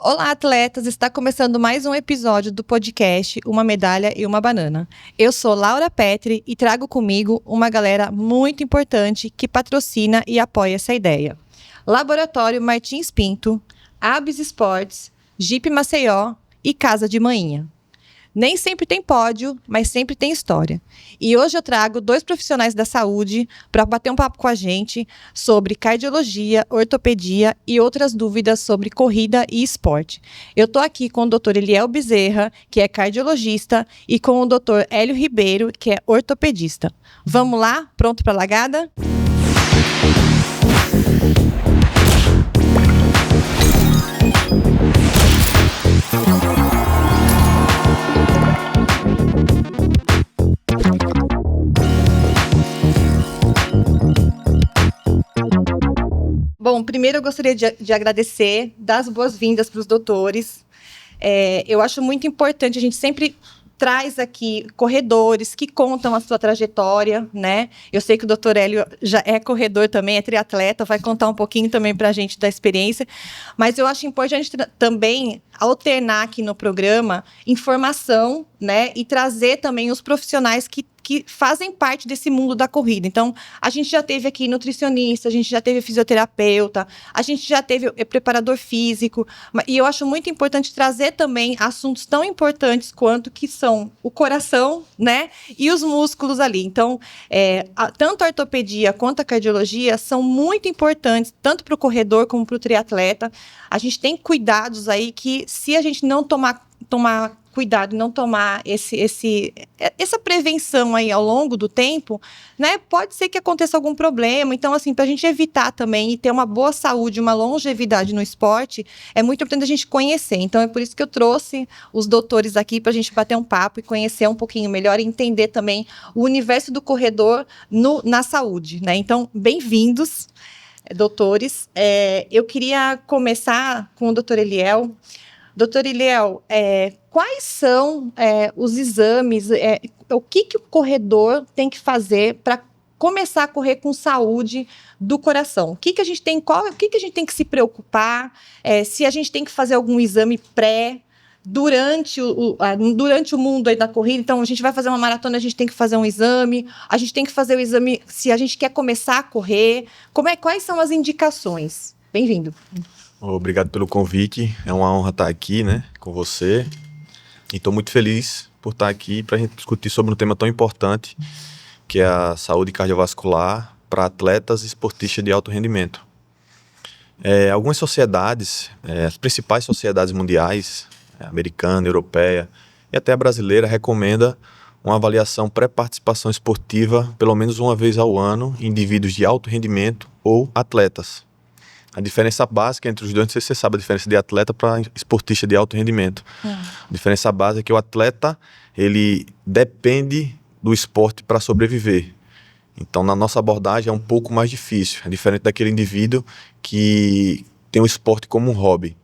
Olá, atletas! Está começando mais um episódio do podcast Uma Medalha e uma Banana. Eu sou Laura Petri e trago comigo uma galera muito importante que patrocina e apoia essa ideia. Laboratório Martins Pinto, Abs Esportes, Jeep Maceió e Casa de Manhinha. Nem sempre tem pódio, mas sempre tem história. E hoje eu trago 2 profissionais da saúde para bater um papo com a gente sobre cardiologia, ortopedia e outras dúvidas sobre corrida e esporte. Eu estou aqui com o Dr. Eliel Bezerra, que é cardiologista, e com o Dr. Hélio Ribeiro, que é ortopedista. Vamos lá? Pronto para a largada? Bom, primeiro eu gostaria de agradecer, dar as boas-vindas para os doutores. Eu acho muito importante, a gente sempre traz aqui corredores que contam a sua trajetória, né? Eu sei que o doutor Hélio já é corredor também, é triatleta, vai contar um pouquinho também para a gente da experiência, mas eu acho importante também alternar aqui no programa informação, né? E trazer também os profissionais que fazem parte desse mundo da corrida. Então, a gente já teve aqui nutricionista, a gente já teve fisioterapeuta, a gente já teve preparador físico, e eu acho muito importante trazer também assuntos tão importantes quanto que são o coração, né, e os músculos ali. Então, tanto a ortopedia quanto a cardiologia são muito importantes, tanto para o corredor como para o triatleta. A gente tem cuidados aí que, se a gente não tomar cuidado, não tomar essa prevenção aí ao longo do tempo, né, pode ser que aconteça algum problema. Então, assim, para a gente evitar também e ter uma boa saúde, uma longevidade no esporte, é muito importante a gente conhecer. Então, é por isso que eu trouxe os doutores aqui para a gente bater um papo e conhecer um pouquinho melhor e entender também o universo do corredor na saúde, né? Então, bem-vindos, doutores. Eu queria começar com o doutor Eliel. Doutor Eliel, quais são os exames, o que o corredor tem que fazer para começar a correr com saúde do coração? O que a gente tem que se preocupar? Se a gente tem que fazer algum exame durante o mundo aí da corrida. Então, a gente vai fazer uma maratona, a gente tem que fazer um exame, a gente tem que fazer o exame se a gente quer começar a correr. Quais são as indicações? Bem-vindo. Obrigado pelo convite, é uma honra estar aqui, né, com você, e estou muito feliz por estar aqui para a gente discutir sobre um tema tão importante, que é a saúde cardiovascular para atletas e esportistas de alto rendimento. Algumas sociedades, as principais sociedades mundiais, americana, europeia e até a brasileira, recomenda uma avaliação pré-participação esportiva pelo menos uma vez ao ano em indivíduos de alto rendimento ou atletas. A diferença básica entre os dois, não sei se você sabe a diferença de atleta para esportista de alto rendimento. A diferença básica é que o atleta, ele depende do esporte para sobreviver. Então, na nossa abordagem, é um pouco mais difícil. É diferente daquele indivíduo que tem o esporte como um hobby.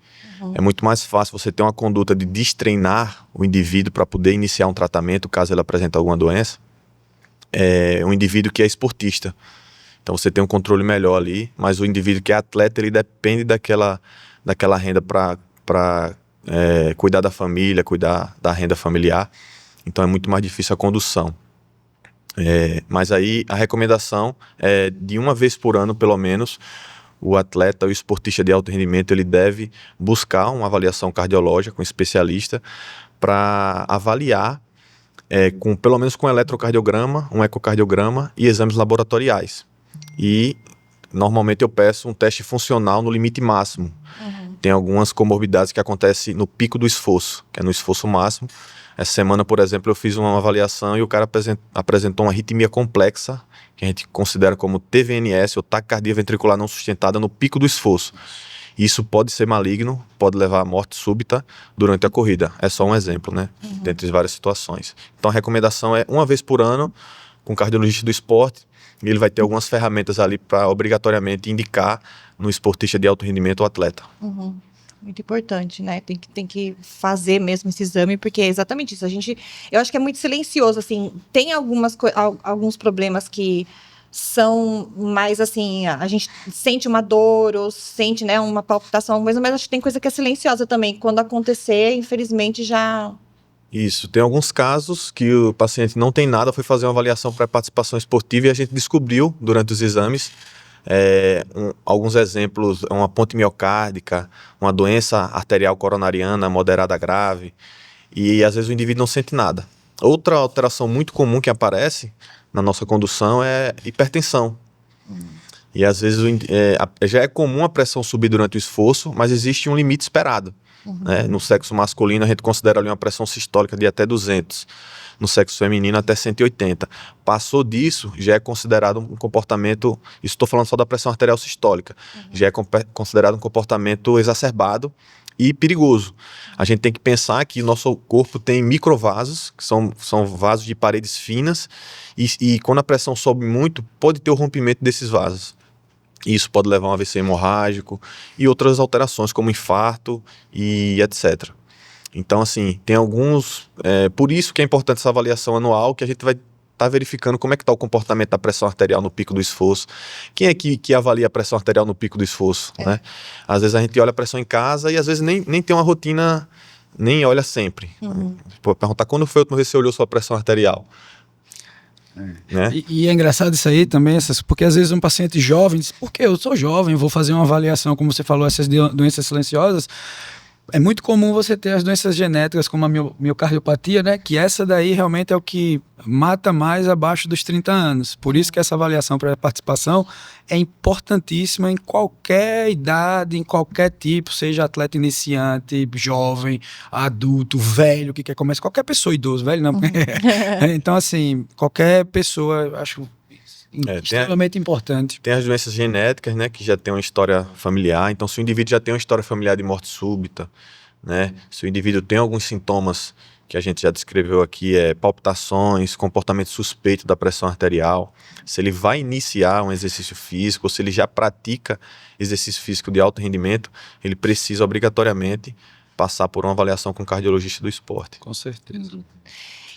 É muito mais fácil você ter uma conduta de destreinar o indivíduo para poder iniciar um tratamento, caso ele apresente alguma doença. Um indivíduo que é esportista. Então você tem um controle melhor ali, mas o indivíduo que é atleta, ele depende daquela renda para cuidar da família, cuidar da renda familiar. Então é muito mais difícil a condução. Mas aí a recomendação é de uma vez por ano, pelo menos, o atleta, o esportista de alto rendimento, ele deve buscar uma avaliação cardiológica com um especialista para avaliar pelo menos com um eletrocardiograma, um ecocardiograma e exames laboratoriais. E normalmente eu peço um teste funcional no limite máximo. Tem algumas comorbidades que acontecem no pico do esforço, que é no esforço máximo. Essa semana, por exemplo, eu fiz uma avaliação e o cara apresentou uma arritmia complexa, que a gente considera como TVNS, ou taquicardia ventricular não sustentada, no pico do esforço. Isso pode ser maligno, pode levar à morte súbita durante a corrida. É só um exemplo, né? Dentre várias situações. Então a recomendação é uma vez por ano, com o cardiologista do esporte, e ele vai ter algumas ferramentas ali para obrigatoriamente indicar no esportista de alto rendimento ou atleta. Muito importante, né? Tem que fazer mesmo esse exame, porque é exatamente isso. Eu acho que é muito silencioso, assim. Tem alguns problemas que são mais assim, a gente sente uma dor ou sente, né, uma palpitação, mas acho que tem coisa que é silenciosa também. Quando acontecer, infelizmente, já... Isso, tem alguns casos que o paciente não tem nada, foi fazer uma avaliação para participação esportiva e a gente descobriu durante os exames alguns exemplos, uma ponte miocárdica, uma doença arterial coronariana moderada grave, e às vezes o indivíduo não sente nada. Outra alteração muito comum que aparece na nossa condução é hipertensão. E às vezes já é comum a pressão subir durante o esforço, mas existe um limite esperado. Né? No sexo masculino, a gente considera ali uma pressão sistólica de até 200. No sexo feminino, até 180. Passou disso, já é considerado um comportamento... Isso estou falando só da pressão arterial sistólica. Já é considerado um comportamento exacerbado e perigoso. A gente tem que pensar que o nosso corpo tem microvasos, que são vasos de paredes finas, e quando a pressão sobe muito, pode ter o rompimento desses vasos. Isso pode levar a um AVC hemorrágico e outras alterações, como infarto e etc. Então, assim, tem alguns... por isso que é importante essa avaliação anual, que a gente vai estar verificando como é que está o comportamento da pressão arterial no pico do esforço. Quem é que avalia a pressão arterial no pico do esforço? Né? Às vezes a gente olha a pressão em casa e às vezes nem tem uma rotina, nem olha sempre. Pô, perguntar quando foi a última vez que você olhou sua pressão arterial? Né? E é engraçado isso aí também, porque às vezes um paciente jovem diz, porque eu sou jovem, vou fazer uma avaliação, como você falou, essas doenças silenciosas. É muito comum você ter as doenças genéticas, como a miocardiopatia, né? Que essa daí realmente é o que mata mais abaixo dos 30 anos. Por isso que essa avaliação para participação é importantíssima em qualquer idade, em qualquer tipo, seja atleta iniciante, jovem, adulto, velho, que quer começar, qualquer pessoa, idoso, velho não. Então, assim, qualquer pessoa, eu acho... extremamente importante. Tem as doenças genéticas, né, que já tem uma história familiar. Então, se o indivíduo já tem uma história familiar de morte súbita, né, se o indivíduo tem alguns sintomas que a gente já descreveu aqui, palpitações, comportamento suspeito da pressão arterial, se ele vai iniciar um exercício físico, ou se ele já pratica exercício físico de alto rendimento, ele precisa obrigatoriamente passar por uma avaliação com o cardiologista do esporte. Com certeza.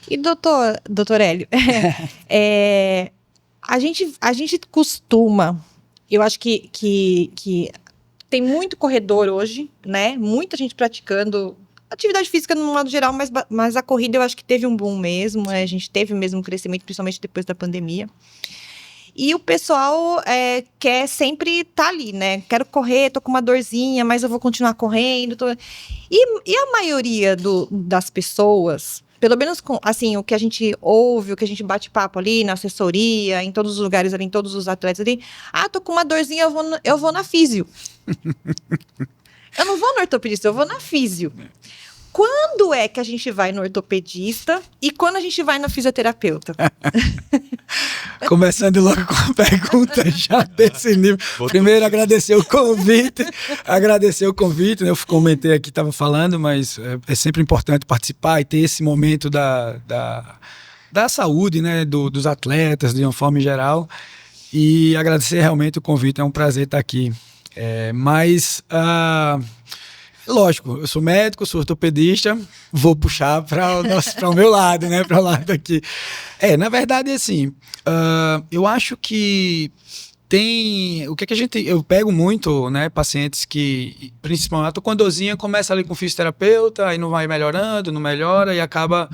E doutor Hélio, a gente costuma, eu acho que tem muito corredor hoje, né? Muita gente praticando atividade física no modo geral, mas a corrida eu acho que teve um boom mesmo, a gente teve mesmo um crescimento, principalmente depois da pandemia. E o pessoal quer sempre estar ali, né? Quero correr, tô com uma dorzinha, mas eu vou continuar correndo. E a maioria das pessoas... Pelo menos, assim, o que a gente ouve, o que a gente bate papo ali na assessoria, em todos os lugares ali, em todos os atletas ali. Tô com uma dorzinha, eu vou na físio. Eu não vou no ortopedista, eu vou na físio. Quando é que a gente vai no ortopedista e quando a gente vai na fisioterapeuta? Começando logo com a pergunta já desse nível. Primeiro, agradecer o convite. Né? Eu comentei aqui, estava falando, mas é sempre importante participar e ter esse momento da saúde, né? Dos atletas, de uma forma geral. E agradecer realmente o convite, é um prazer estar aqui. Lógico, eu sou médico, sou ortopedista, vou puxar para o meu lado, né? Para o lado aqui. Na verdade, assim, eu acho que tem... O que a gente... Eu pego muito, né, pacientes que, principalmente, com dorzinha, começa ali com fisioterapeuta, aí não vai melhorando, não melhora e acaba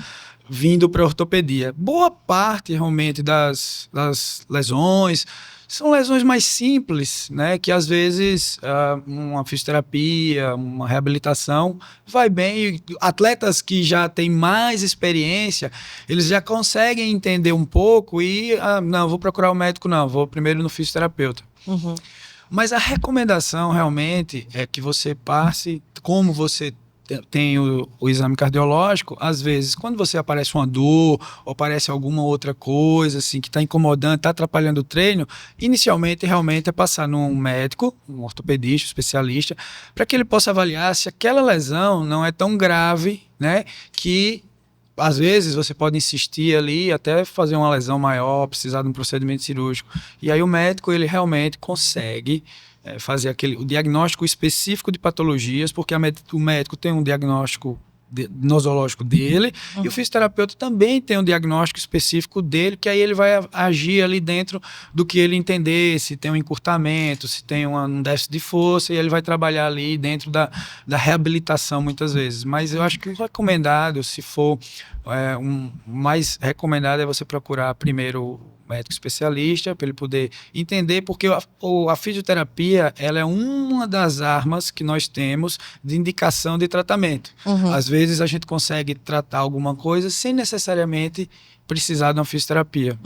vindo para ortopedia. Boa parte, realmente, das lesões... São lesões mais simples, né? Que às vezes uma fisioterapia, uma reabilitação vai bem. Atletas que já têm mais experiência, eles já conseguem entender um pouco e, não, vou procurar o médico, não, vou primeiro no fisioterapeuta. Uhum. Mas a recomendação realmente é que você passe, como você tem o exame cardiológico, às vezes, quando você aparece uma dor ou aparece alguma outra coisa assim, que está incomodando, está atrapalhando o treino, inicialmente realmente é passar num médico, um ortopedista, um especialista, para que ele possa avaliar se aquela lesão não é tão grave, né, que às vezes você pode insistir ali até fazer uma lesão maior, precisar de um procedimento cirúrgico. E aí o médico, ele realmente consegue fazer o diagnóstico específico de patologias, porque o médico tem um diagnóstico nosológico dele, e o fisioterapeuta também tem um diagnóstico específico dele, que aí ele vai agir ali dentro do que ele entender, se tem um encurtamento, se tem um déficit de força, e ele vai trabalhar ali dentro da reabilitação muitas vezes. Mas eu acho que o recomendado, se for mais recomendado, é você procurar primeiro o médico especialista, para ele poder entender, porque a fisioterapia, ela é uma das armas que nós temos de indicação de tratamento. Às vezes a gente consegue tratar alguma coisa sem necessariamente precisar de uma fisioterapia.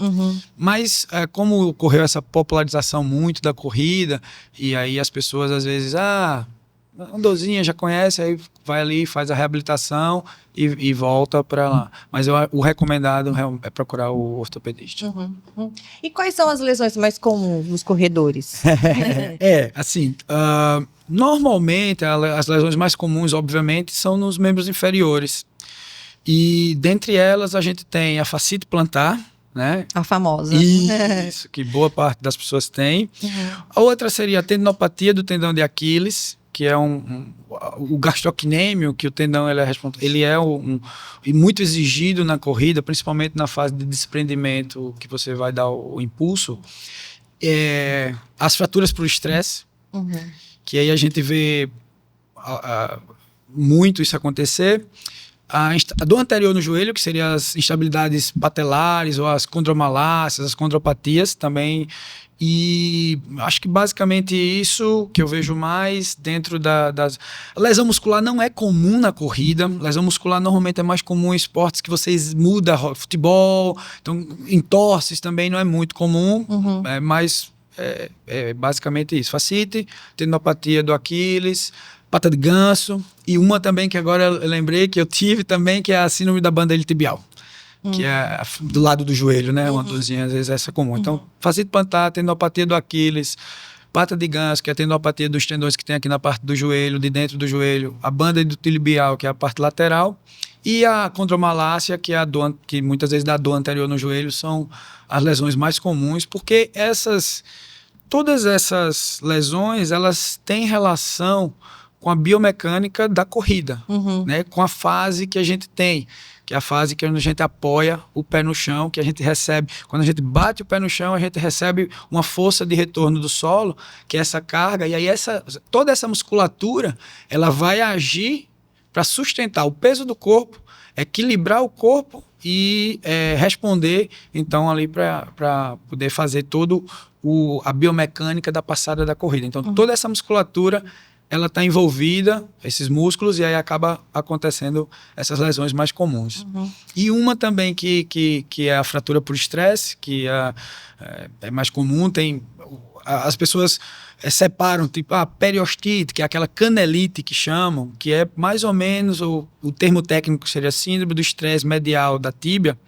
Mas como ocorreu essa popularização muito da corrida, e aí as pessoas às vezes, uma dorzinha já conhece, aí vai ali, faz a reabilitação e volta para lá. Mas o recomendado é procurar o ortopedista. E quais são as lesões mais comuns nos corredores? Assim, normalmente as lesões mais comuns, obviamente, são nos membros inferiores. E dentre elas a gente tem a fascite plantar, né? A famosa. Isso, que boa parte das pessoas tem. A outra seria a tendinopatia do tendão de Aquiles, que é o gastrocnêmio, que o tendão ele é muito exigido na corrida, principalmente na fase de desprendimento, que você vai dar o impulso. As fraturas por estresse, que aí a gente vê muito isso acontecer. A dor anterior no joelho, que seriam as instabilidades patelares ou as condromalácias, as condropatias também. E acho que basicamente isso que eu vejo mais dentro das... Lesão muscular não é comum na corrida. Lesão muscular normalmente é mais comum em esportes que vocês mudam, futebol, então entorses também não é muito comum, mas é basicamente isso. Fascite, tendinopatia do Aquiles, pata de ganso, e uma também que agora eu lembrei que eu tive também, que é a síndrome da bandeira tibial. Que é do lado do joelho, né? Uma dorzinha, às vezes essa é comum. Então, fascite plantar, tendinopatia do Aquiles, pata de ganso, que é a tendinopatia dos tendões que tem aqui na parte do joelho, de dentro do joelho, a banda do tibial, que é a parte lateral, e a condromalácia, que é a dor, que muitas vezes dá dor anterior no joelho, são as lesões mais comuns, porque todas essas lesões, elas têm relação com a biomecânica da corrida, né? Com a fase que a gente tem, que é a fase que a gente apoia o pé no chão, que a gente recebe, quando a gente bate o pé no chão, a gente recebe uma força de retorno do solo, que é essa carga, e aí toda essa musculatura, ela vai agir para sustentar o peso do corpo, equilibrar o corpo e responder, então, ali para poder fazer toda a biomecânica da passada da corrida. Então, toda essa musculatura, ela está envolvida, esses músculos, e aí acaba acontecendo essas lesões mais comuns. E uma também que é a fratura por estresse, que é mais comum, as pessoas separam, tipo, a periostite, que é aquela canelite que chamam, que é mais ou menos, o termo técnico seria síndrome do estresse medial da tíbia.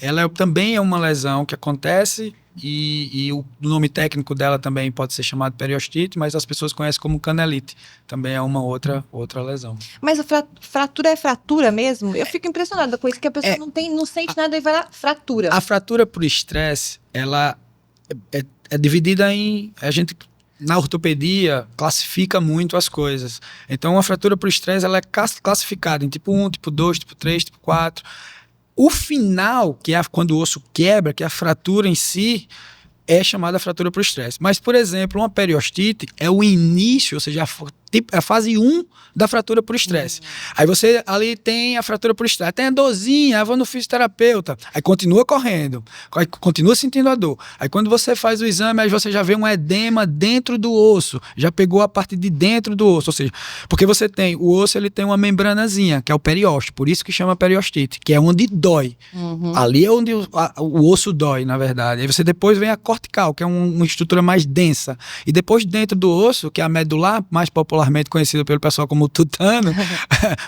Ela também é uma lesão que acontece, e o nome técnico dela também pode ser chamado periostite, mas as pessoas conhecem como canelite. Também é uma outra lesão. Mas a fratura é fratura mesmo? Eu fico impressionada com isso, que a pessoa não sente nada e vai lá, fratura. A fratura por estresse, ela é dividida em... A gente, na ortopedia, classifica muito as coisas. Então, a fratura por estresse, ela é classificada em tipo 1, tipo 2, tipo 3, tipo 4... O final, que é quando o osso quebra, que é a fratura em si, é chamada fratura por estresse. Mas, por exemplo, uma periostite é o início, ou seja, a fase 1 da fratura por estresse. Aí você ali tem a fratura por estresse, tem a dorzinha, vou no fisioterapeuta, aí continua correndo, aí continua sentindo a dor. Aí quando você faz o exame, aí você já vê um edema dentro do osso, já pegou a parte de dentro do osso, ou seja, porque você tem, o osso ele tem uma membranazinha, que é o periósteo, por isso que chama periostite, que é onde dói. Ali é onde o osso dói, na verdade. Aí você depois vem a cortical, que é uma estrutura mais densa. E depois dentro do osso, que é a medular, mais popularmente conhecida pelo pessoal como tutano,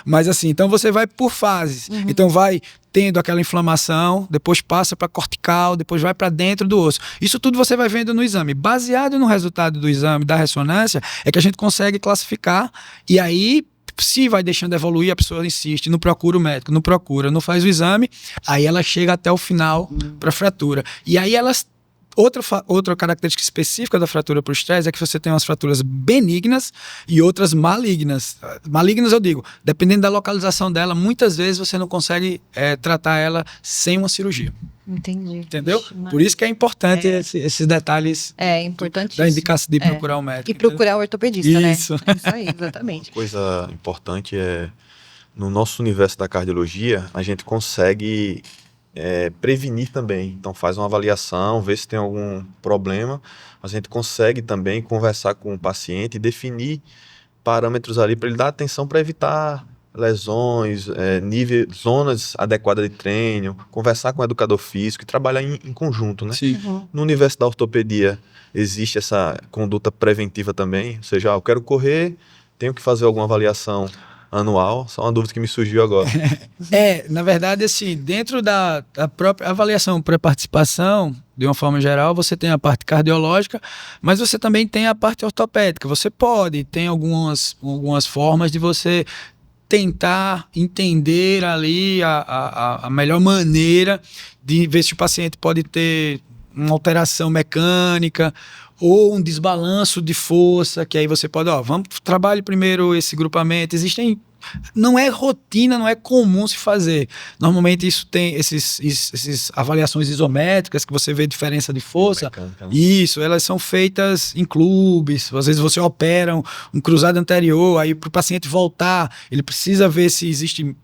mas assim, então você vai por fases. Então vai tendo aquela inflamação, depois passa para cortical, depois vai para dentro do osso. Isso tudo você vai vendo no exame. Baseado no resultado do exame, da ressonância, é que a gente consegue classificar, e aí, se vai deixando evoluir, a pessoa insiste, não procura o médico, não procura, não faz o exame, aí ela chega até o final para fratura. E aí elas Outra característica específica da fratura por estresse é que você tem umas fraturas benignas e outras malignas. Malignas, eu digo, dependendo da localização dela, muitas vezes você não consegue tratar ela sem uma cirurgia. Entendi. Entendeu? Mas... Por isso que é importante esses detalhes importantíssimo. da indicação de procurar um médico. E procurar o ortopedista, né? Isso. Isso aí, exatamente. Coisa importante no nosso universo da cardiologia, a gente consegue prevenir também. Então faz uma avaliação, vê se tem algum problema. A gente consegue também conversar com o paciente e definir parâmetros ali para ele dar atenção para evitar lesões, zonas adequadas de treino, conversar com o educador físico e trabalhar em conjunto, né? Sim. No universo da ortopedia existe essa conduta preventiva também, ou seja, eu quero correr, tenho que fazer alguma avaliação anual, só uma dúvida que me surgiu agora. Na verdade, assim, dentro da própria avaliação pré-participação, de uma forma geral, você tem a parte cardiológica, mas você também tem a parte ortopédica. Você tem algumas formas de você tentar entender ali a melhor maneira de ver se o paciente pode ter uma alteração mecânica ou um desbalanço de força, que aí você pode, trabalhe primeiro esse grupamento. Não é rotina, não é comum se fazer. Normalmente isso tem esses avaliações isométricas que você vê diferença de força. Mecânica, né? Isso, elas são feitas em clubes. Às vezes você opera um cruzado anterior, aí para o paciente voltar, ele precisa ver se existe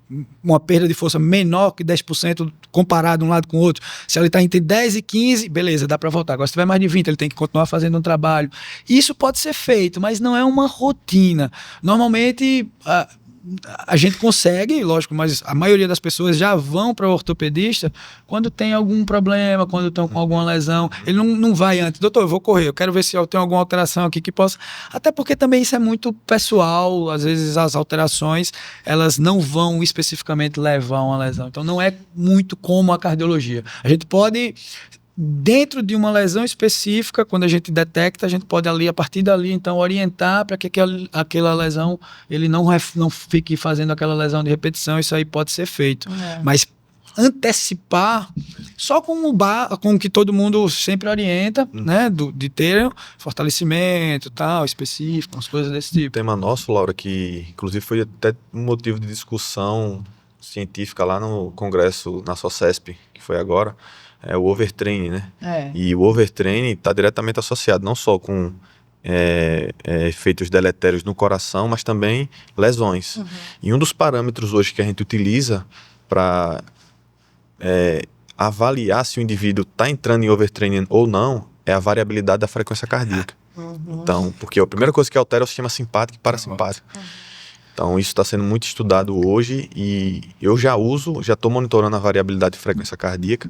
uma perda de força menor que 10% comparado um lado com o outro. Se ele está entre 10 e 15, beleza, dá para voltar. Agora, se tiver mais de 20, ele tem que continuar fazendo um trabalho. Isso pode ser feito, mas não é uma rotina. Normalmente, a gente consegue, lógico, mas a maioria das pessoas já vão para o ortopedista quando tem algum problema, quando estão com alguma lesão. Ele não vai antes, doutor, eu vou correr, eu quero ver se eu tenho alguma alteração aqui que possa... Até porque também isso é muito pessoal, às vezes as alterações, elas não vão especificamente levar a uma lesão. Então não é muito como a cardiologia. A gente pode... Dentro de uma lesão específica, quando a gente detecta, a gente pode ali, a partir dali, então, orientar para que aquela lesão, ele não fique fazendo aquela lesão de repetição. Isso aí pode ser feito. Mas antecipar, só com o que todo mundo sempre orienta, né, de ter fortalecimento, tal, específico, umas coisas desse tipo. O tema nosso, Laura, que inclusive foi até um motivo de discussão científica lá no congresso, na SOCESP, que foi agora, é o overtraining, né? E o overtraining está diretamente associado não só com efeitos deletérios no coração, mas também lesões. E um dos parâmetros hoje que a gente utiliza para avaliar se o indivíduo está entrando em overtraining ou não é a variabilidade da frequência cardíaca. Então, porque a primeira coisa que altera é o sistema simpático e parasimpático. Então, isso está sendo muito estudado hoje e eu já estou monitorando a variabilidade de frequência cardíaca.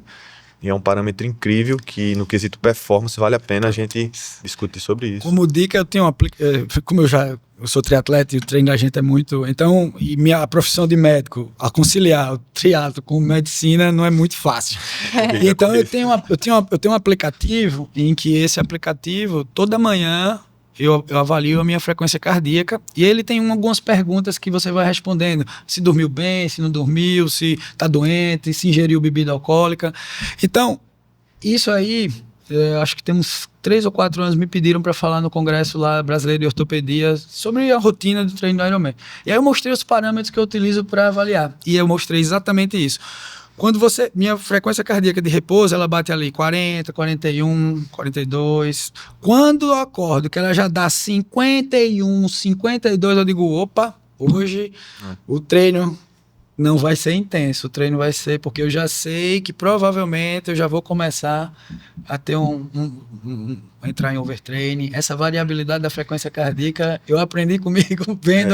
E é um parâmetro incrível que, no quesito performance, vale a pena a gente discutir sobre isso. Como dica, eu tenho como eu sou triatleta e o treino da gente é muito... Então, e minha profissão de médico, a conciliar o triatlo com medicina não é muito fácil. Então, eu tenho um aplicativo em que esse aplicativo, toda manhã... Eu avalio a minha frequência cardíaca e ele tem algumas perguntas que você vai respondendo. Se dormiu bem, se não dormiu, se está doente, se ingeriu bebida alcoólica. Então, isso aí, acho que tem uns 3 ou 4 anos me pediram para falar no congresso lá brasileiro de ortopedia sobre a rotina do treino do Ironman. E aí eu mostrei os parâmetros que eu utilizo para avaliar. E eu mostrei exatamente isso. Minha frequência cardíaca de repouso, ela bate ali 40, 41, 42. Quando eu acordo, que ela já dá 51, 52, eu digo, opa, hoje o treino não vai ser intenso. O treino vai ser, porque eu já sei que provavelmente eu já vou começar a ter entrar em overtraining. Essa variabilidade da frequência cardíaca, eu aprendi comigo vendo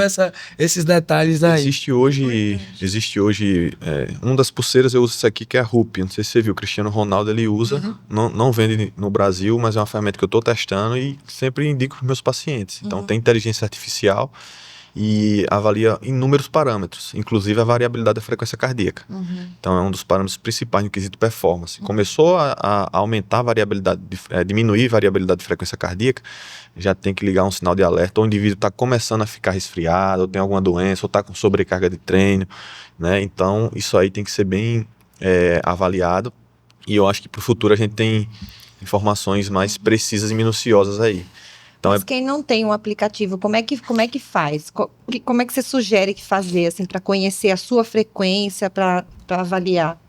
esses detalhes aí. Existe hoje uma das pulseiras, eu uso isso aqui, que é a Hoop. Não sei se você viu, o Cristiano Ronaldo, ele usa, não vende no Brasil, mas é uma ferramenta que eu estou testando e sempre indico para os meus pacientes. Então tem inteligência artificial e avalia inúmeros parâmetros, inclusive a variabilidade da frequência cardíaca. Então é um dos parâmetros principais no quesito performance. Começou a aumentar a variabilidade, diminuir a variabilidade de frequência cardíaca, já tem que ligar um sinal de alerta, ou o indivíduo está começando a ficar resfriado, ou tem alguma doença, ou está com sobrecarga de treino, né? Então isso aí tem que ser bem avaliado, e eu acho que para o futuro a gente tem informações mais precisas e minuciosas aí. Então, Mas quem não tem um aplicativo, como é que faz? Como é que você sugere que fazer, assim, para conhecer a sua frequência, para avaliar?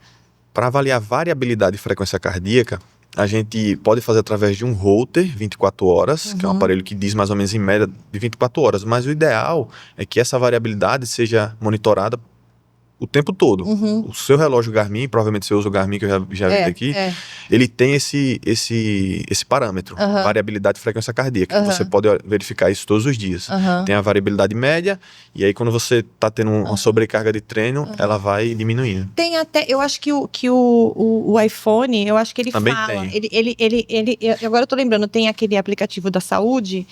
para avaliar variabilidade de frequência cardíaca, a gente pode fazer através de um Holter 24 horas, que é um aparelho que diz mais ou menos em média de 24 horas, mas o ideal é que essa variabilidade seja monitorada o tempo todo. O seu relógio Garmin, provavelmente você usa o Garmin, que eu já vi aqui, ele tem esse parâmetro, variabilidade de frequência cardíaca. Você pode verificar isso todos os dias. Tem a variabilidade média, e aí quando você está tendo uma sobrecarga de treino, ela vai diminuindo. Tem até, eu acho que o iPhone, eu acho que ele também fala. Tem. Agora eu tô lembrando, tem aquele aplicativo da saúde,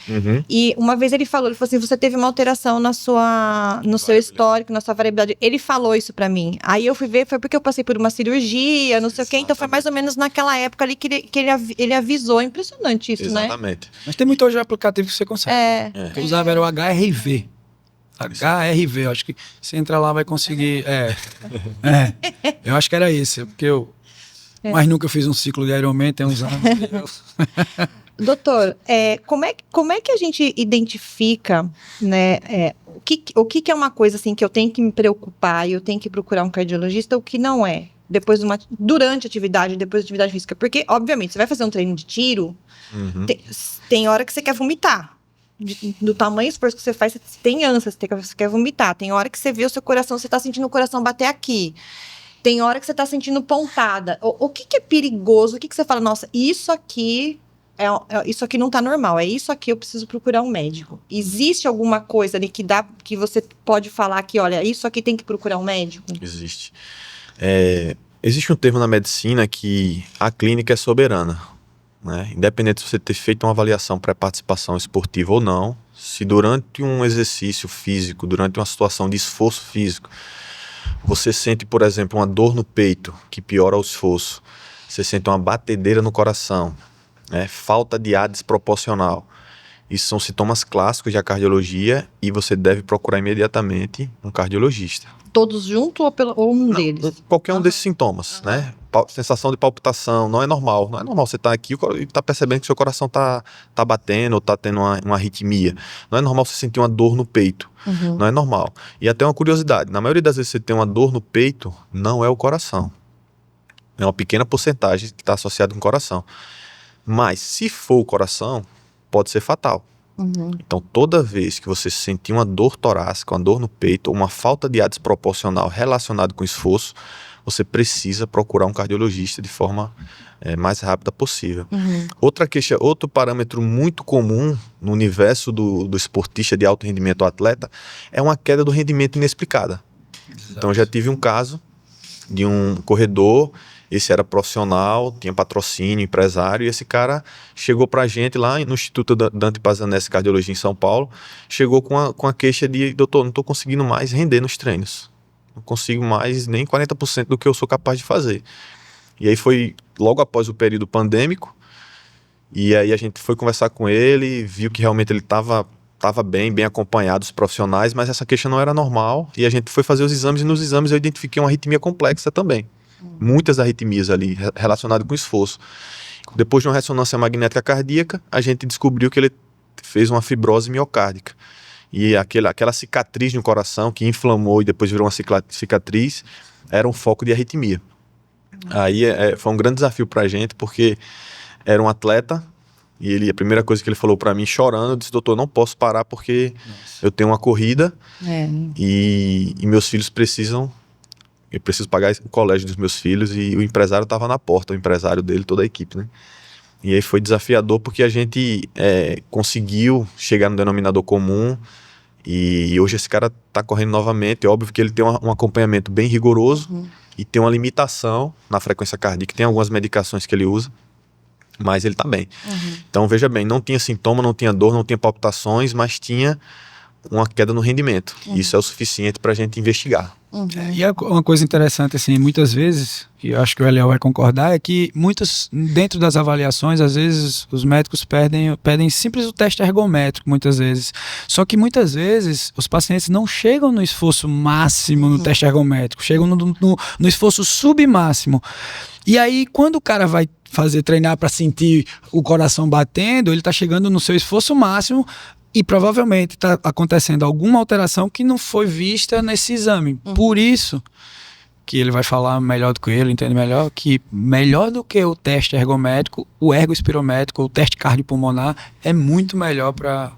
e uma vez ele falou assim, você teve uma alteração no seu histórico, na sua variabilidade. Ele falou isso pra mim. Aí eu fui ver, foi porque eu passei por uma cirurgia, não sei o quê, então foi mais ou menos naquela época ali que ele avisou. Impressionante isso, Exatamente. né? Mas tem muito hoje aplicativo que você consegue. Eu usava era o HRV. HRV, eu acho que você entra lá vai conseguir. Eu acho que era esse, porque mas nunca fiz um ciclo de Ironman, tem uns anos. Doutor, como é que a gente identifica, né, o que é uma coisa assim que eu tenho que me preocupar e eu tenho que procurar um cardiologista, o que não é? Durante a atividade, depois da atividade física. Porque, obviamente, você vai fazer um treino de tiro, tem hora que você quer vomitar. Do tamanho do esforço que você faz, você tem ânsia, você quer vomitar. Tem hora que você vê o seu coração, você tá sentindo o coração bater aqui. Tem hora que você tá sentindo pontada. O que é perigoso? O que você fala, nossa, isso aqui não tá normal, é isso aqui, eu preciso procurar um médico. Existe alguma coisa ali que você pode falar que, olha, isso aqui tem que procurar um médico? Existe. Existe um termo na medicina que a clínica é soberana, né? Independente se você ter feito uma avaliação pré-participação esportiva ou não, se durante um exercício físico, durante uma situação de esforço físico, você sente, por exemplo, uma dor no peito que piora o esforço, você sente uma batedeira no coração, falta de ar desproporcional. Isso são sintomas clássicos da cardiologia e você deve procurar imediatamente um cardiologista. Todos juntos ou um deles? Qualquer um desses sintomas, né? Sensação de palpitação, não é normal. Não é normal você estar aqui e estar percebendo que seu coração tá batendo ou está tendo uma arritmia. Não é normal você sentir uma dor no peito. Não é normal. E até uma curiosidade, na maioria das vezes você tem uma dor no peito, não é o coração. É uma pequena porcentagem que está associada com o coração. Mas se for o coração, pode ser fatal. Então, toda vez que você sentir uma dor torácica, uma dor no peito, ou uma falta de ar desproporcional relacionada com esforço, você precisa procurar um cardiologista de forma mais rápida possível. Outro parâmetro muito comum no universo do esportista de alto rendimento ou atleta é uma queda do rendimento inexplicada. Exato. Então, eu já tive um caso de um corredor. Esse era profissional, tinha patrocínio, empresário, e esse cara chegou pra gente lá no Instituto Dante Pazanese Cardiologia em São Paulo, chegou com a queixa de, doutor, não estou conseguindo mais render nos treinos, não consigo mais nem 40% do que eu sou capaz de fazer. E aí foi logo após o período pandêmico, e aí a gente foi conversar com ele, viu que realmente ele estava bem acompanhado dos profissionais, mas essa queixa não era normal, e a gente foi fazer os exames, e nos exames eu identifiquei uma arritmia complexa também. Muitas arritmias ali relacionadas com esforço. Depois de uma ressonância magnética cardíaca, a gente descobriu que ele fez uma fibrose miocárdica. E aquela cicatriz no coração que inflamou e depois virou uma cicatriz, era um foco de arritmia. Aí foi um grande desafio pra gente, porque era um atleta e a primeira coisa que ele falou pra mim, chorando, eu disse, doutor, não posso parar porque eu tenho uma corrida e meus filhos precisam... Eu preciso pagar o colégio dos meus filhos, e o empresário estava na porta, o empresário dele, toda a equipe, né? E aí foi desafiador porque a gente conseguiu chegar no denominador comum, e hoje esse cara está correndo novamente. É óbvio que ele tem um acompanhamento bem rigoroso e tem uma limitação na frequência cardíaca, tem algumas medicações que ele usa, mas ele está bem. Então veja bem, não tinha sintoma, não tinha dor, não tinha palpitações, mas uma queda no rendimento. Isso é o suficiente para a gente investigar. E uma coisa interessante, assim, muitas vezes, e eu acho que o Eliel vai concordar, é que dentro das avaliações, às vezes, os médicos pedem simples o teste ergométrico, muitas vezes. Só que muitas vezes, os pacientes não chegam no esforço máximo no teste ergométrico, chegam no esforço submáximo. E aí, quando o cara vai treinar para sentir o coração batendo, ele está chegando no seu esforço máximo e provavelmente está acontecendo alguma alteração que não foi vista nesse exame. Por isso que ele vai falar melhor do que ele, entende melhor, que melhor do que o teste ergométrico, o ergoespirométrico, o teste cardiopulmonar é muito melhor para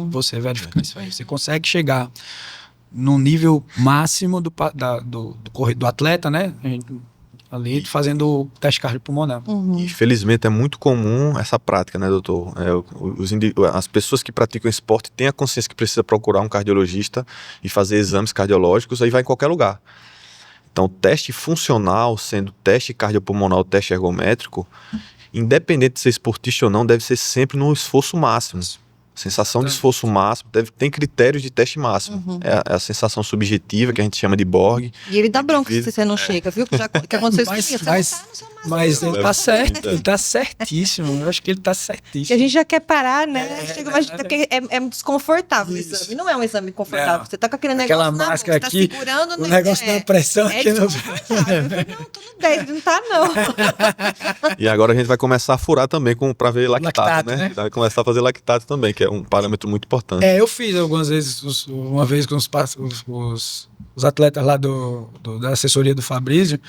você verificar isso aí. Você consegue chegar no nível máximo do atleta, né? Ali fazendo o teste cardiopulmonar. E, felizmente é muito comum essa prática, né, doutor? As pessoas que praticam esporte têm a consciência que precisa procurar um cardiologista e fazer exames cardiológicos, aí vai em qualquer lugar. Então, teste funcional, sendo teste cardiopulmonar ou teste ergométrico, independente de ser esportista ou não, deve ser sempre no esforço máximo. Sensação de esforço máximo, tem critérios de teste máximo. É a sensação subjetiva, que a gente chama de Borg. E ele dá bronca se você não chega, viu? Que aconteceu isso comigo. Mas ele tá certo, ele tá certíssimo. Eu acho que ele tá certíssimo. Que a gente já quer parar, né? Porque é desconfortável o exame. Não é um exame confortável. Não. Você tá com aquele negócio aquela máscara boca, aqui, tá segurando, o negócio da pressão aqui no... Não, tudo bem, não tá não. E agora a gente vai começar a furar também para ver lactato, né? Vai começar a fazer lactato também, que é um parâmetro muito importante. Eu fiz algumas vezes, uma vez com os atletas lá da assessoria do Fabrício,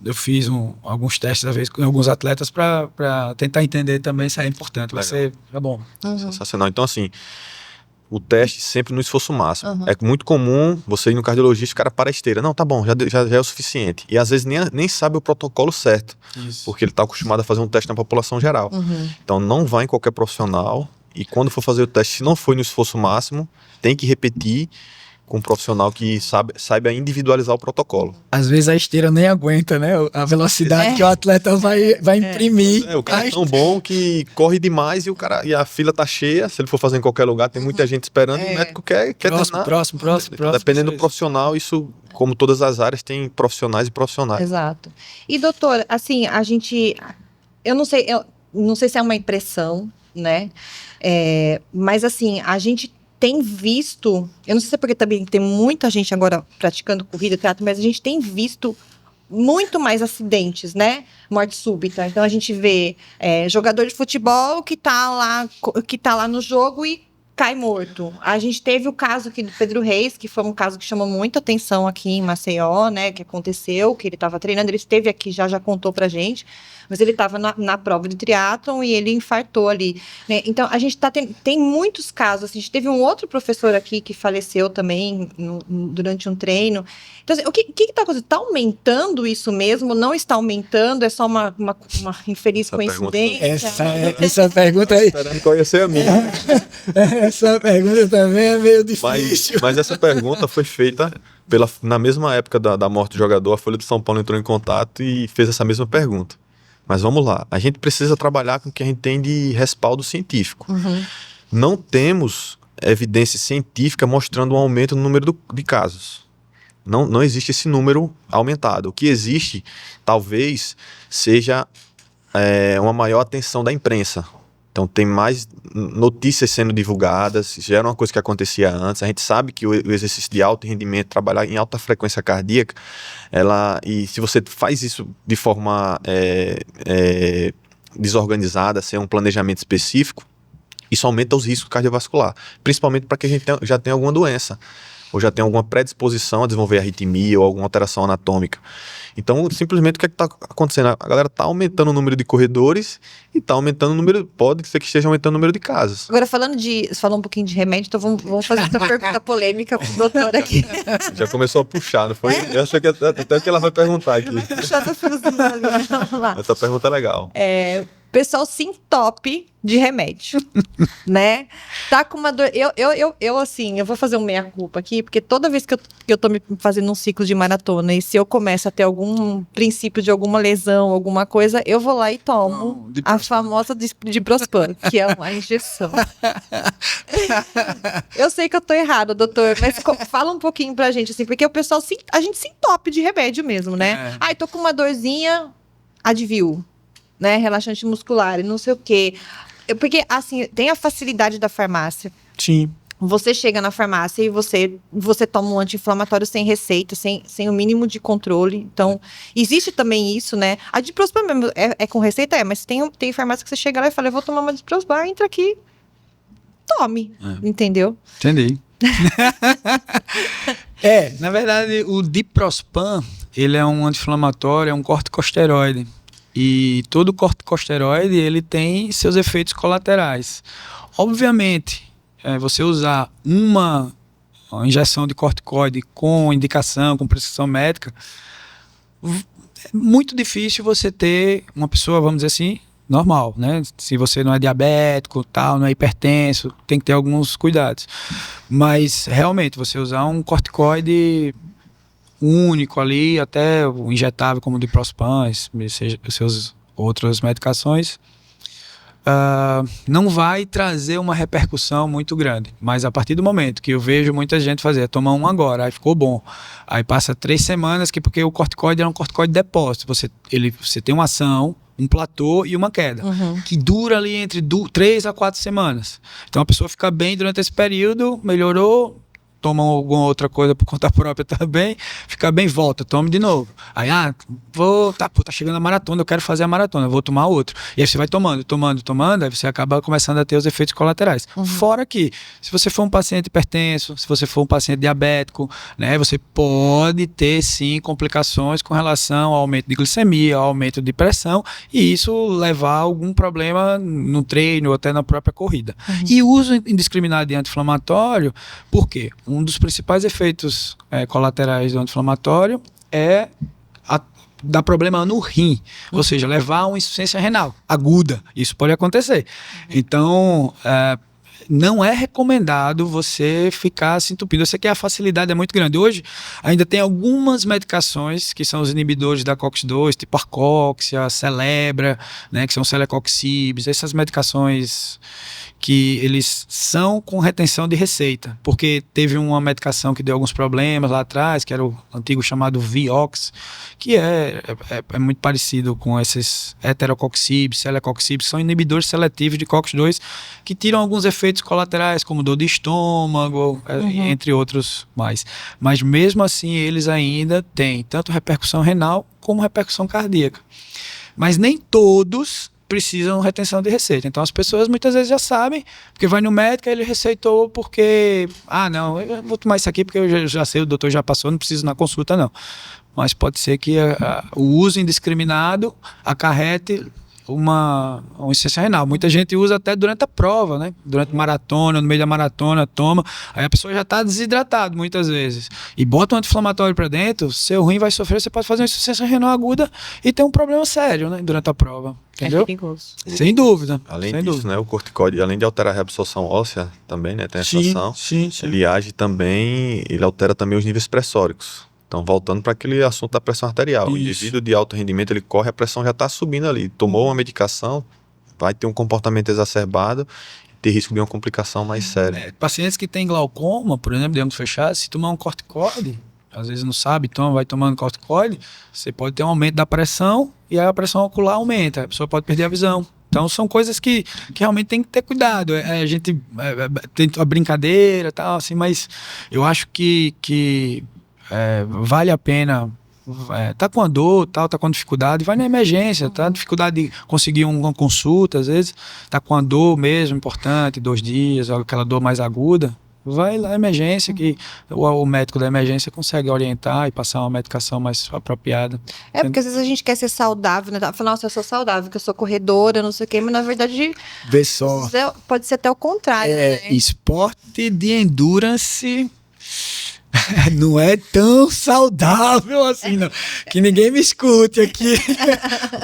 eu fiz alguns testes, às vezes, com alguns atletas para tentar entender também se é importante. Vai ser bom. Sensacional. Então, assim, o teste sempre no esforço máximo. É muito comum você ir no cardiologista, o cara para a esteira. Não, tá bom, já é o suficiente. E às vezes nem sabe o protocolo certo. Isso. Porque ele está acostumado a fazer um teste na população geral. Então, não vai em qualquer profissional. E quando for fazer o teste, se não foi no esforço máximo, tem que repetir com um profissional que saiba individualizar o protocolo. Às vezes a esteira nem aguenta, né? A velocidade que o atleta vai imprimir. O cara é tão bom que corre demais e a fila tá cheia. Se ele for fazer em qualquer lugar, tem muita gente esperando e o médico quer próximo. Dependendo do profissional, isso, como todas as áreas, tem profissionais e profissionais. Exato. E, doutor, assim, eu não sei se é uma impressão, né? Mas assim, a gente tem visto, eu não sei se é porque também tem muita gente agora praticando corrida, teatro, mas a gente tem visto muito mais acidentes, né? Morte súbita. Então a gente vê jogador de futebol que tá lá no jogo e cai morto. A gente teve o caso aqui do Pedro Reis, que foi um caso que chamou muita atenção aqui em Maceió, né? Que aconteceu, que ele estava treinando, ele esteve aqui, já contou pra gente, mas ele estava na prova de triatlon e ele infartou ali, né? Então, a gente tem muitos casos. A gente teve um outro professor aqui que faleceu também durante um treino. Então, assim, o que está acontecendo? Está aumentando isso mesmo? Não está aumentando? É só uma infeliz coincidência? Essa pergunta aí... Esperando conhecer a minha. Essa pergunta também é meio difícil. Mas essa pergunta foi feita na mesma época da morte do jogador. A Folha de São Paulo entrou em contato e fez essa mesma pergunta. Mas vamos lá. A gente precisa trabalhar com o que a gente tem de respaldo científico. Não temos evidência científica mostrando um aumento no número de casos. Não existe esse número aumentado. O que existe, talvez, seja uma maior atenção da imprensa. Então, tem mais notícias sendo divulgadas, já era uma coisa que acontecia antes. A gente sabe que o exercício de alto rendimento, trabalhar em alta frequência cardíaca, e se você faz isso de forma desorganizada, sem um planejamento específico, isso aumenta os riscos cardiovasculares, principalmente para quem a gente já tem alguma doença, ou já tem alguma predisposição a desenvolver arritmia ou alguma alteração anatômica. Então, simplesmente, o que está acontecendo? A galera está aumentando o número de corredores e está aumentando o número, pode ser que esteja aumentando o número de casos. Agora, você falou um pouquinho de remédio, então vamos fazer essa pergunta polêmica pro doutor aqui. Já começou a puxar, não foi? Eu acho que até que ela vai perguntar aqui. Vamos lá. Essa pergunta é legal. Pessoal se entope de remédio, né? Tá com uma dor... Eu assim, eu vou fazer um meia-culpa aqui, porque toda vez que eu tô me fazendo um ciclo de maratona e se eu começo a ter algum princípio de alguma lesão, alguma coisa, eu vou lá e tomo a famosa Diprospan, que é uma injeção. Eu sei que eu tô errada, doutor, mas fala um pouquinho pra gente, assim, porque o pessoal, a gente se entope de remédio mesmo, né? Ai, tô com uma dorzinha, Advil, né, relaxante muscular e não sei o quê. Porque, assim, tem a facilidade da farmácia. Sim. Você chega na farmácia e você toma um anti-inflamatório sem receita, sem o mínimo de controle. Então, existe também isso, né? A Diprospan mesmo é com receita, mas tem farmácia que você chega lá e fala, eu vou tomar uma Diprospan, entra aqui, tome, entendeu? Entendi. Na verdade, o Diprospan, ele é um anti-inflamatório, é um corticosteroide. E todo corticosteroide, ele tem seus efeitos colaterais. Obviamente, você usar uma injeção de corticoide com indicação, com prescrição médica, é muito difícil você ter uma pessoa, vamos dizer assim, normal, né? Se você não é diabético, tal, não é hipertenso, tem que ter alguns cuidados. Mas, realmente, você usar um corticoide único ali, até o injetável como o Diprospan, seus outras medicações, não vai trazer uma repercussão muito grande. Mas a partir do momento que eu vejo muita gente fazer, tomar um agora, aí ficou bom. Aí passa 3 semanas, porque o corticoide é um corticoide de depósito. Você tem uma ação, um platô e uma queda, que dura ali entre 3 a 4 semanas. Então a pessoa fica bem durante esse período, melhorou, toma alguma outra coisa por conta própria também, fica bem, volta, tome de novo. Aí, tá chegando a maratona, eu quero fazer a maratona, eu vou tomar outro. E aí você vai tomando, aí você acaba começando a ter os efeitos colaterais. Fora que, se você for um paciente hipertenso, se você for um paciente diabético, né, você pode ter, sim, complicações com relação ao aumento de glicemia, ao aumento de pressão, e isso levar a algum problema no treino ou até na própria corrida. E o uso indiscriminado de anti-inflamatório, por quê? Um dos principais efeitos colaterais do anti-inflamatório é dar problema no rim, ou seja, levar a uma insuficiência renal aguda. Isso pode acontecer. Então, não é recomendado você ficar se entupindo. Eu sei que a facilidade é muito grande. Hoje, ainda tem algumas medicações que são os inibidores da COX-2, tipo Arcoxia, Celebra, né, que são Celecoxibs, essas medicações que eles são com retenção de receita, porque teve uma medicação que deu alguns problemas lá atrás, que era o antigo chamado Vioxx, que é muito parecido com esses heterocoxibs, celecoxibs, que são inibidores seletivos de COX-2, que tiram alguns efeitos colaterais, como dor de estômago, entre outros mais. Mas mesmo assim, eles ainda têm tanto repercussão renal como repercussão cardíaca. Mas nem todos precisam retenção de receita. Então as pessoas muitas vezes já sabem, porque vai no médico e ele receitou porque, não, eu vou tomar isso aqui porque eu já sei, o doutor já passou, não preciso na consulta não. Mas pode ser que o uso indiscriminado acarrete uma insuficiência renal. Muita gente usa até durante a prova, né? Durante maratona, no meio da maratona, toma. Aí a pessoa já está desidratado muitas vezes. E bota um anti-inflamatório para dentro, seu rim vai sofrer, você pode fazer uma insuficiência renal aguda e ter um problema sério, né? Durante a prova. Entendeu? É perigoso. Sem dúvida. Além sem disso, dúvida. né? O corticoide, além de alterar a reabsorção óssea também, né? Tem essa ação. Sim. Ele age também, ele altera também os níveis pressóricos. Então, voltando para aquele assunto da pressão arterial. O indivíduo de alto rendimento, ele corre, a pressão já está subindo ali. Tomou uma medicação, vai ter um comportamento exacerbado e ter risco de uma complicação mais séria. Pacientes que têm glaucoma, por exemplo, de ângulo fechado, se tomar um corticoide, às vezes não sabe, então vai tomando corticoide, você pode ter um aumento da pressão e aí a pressão ocular aumenta, a pessoa pode perder a visão. Então são coisas que realmente tem que ter cuidado. A gente tem a brincadeira e tal, assim, mas eu acho que vale a pena. Tá com a dor, tá com dificuldade, vai na emergência, tá? Dificuldade de conseguir uma consulta, às vezes tá com a dor mesmo, importante, 2 dias, aquela dor mais aguda, vai lá na emergência que o médico da emergência consegue orientar e passar uma medicação mais apropriada. Porque às vezes a gente quer ser saudável, né? Fala, nossa, eu sou saudável, que eu sou corredora, não sei o quê, mas na verdade Vê só. Pode ser até o contrário, né? Esporte de endurance não é tão saudável assim, não. Que ninguém me escute aqui.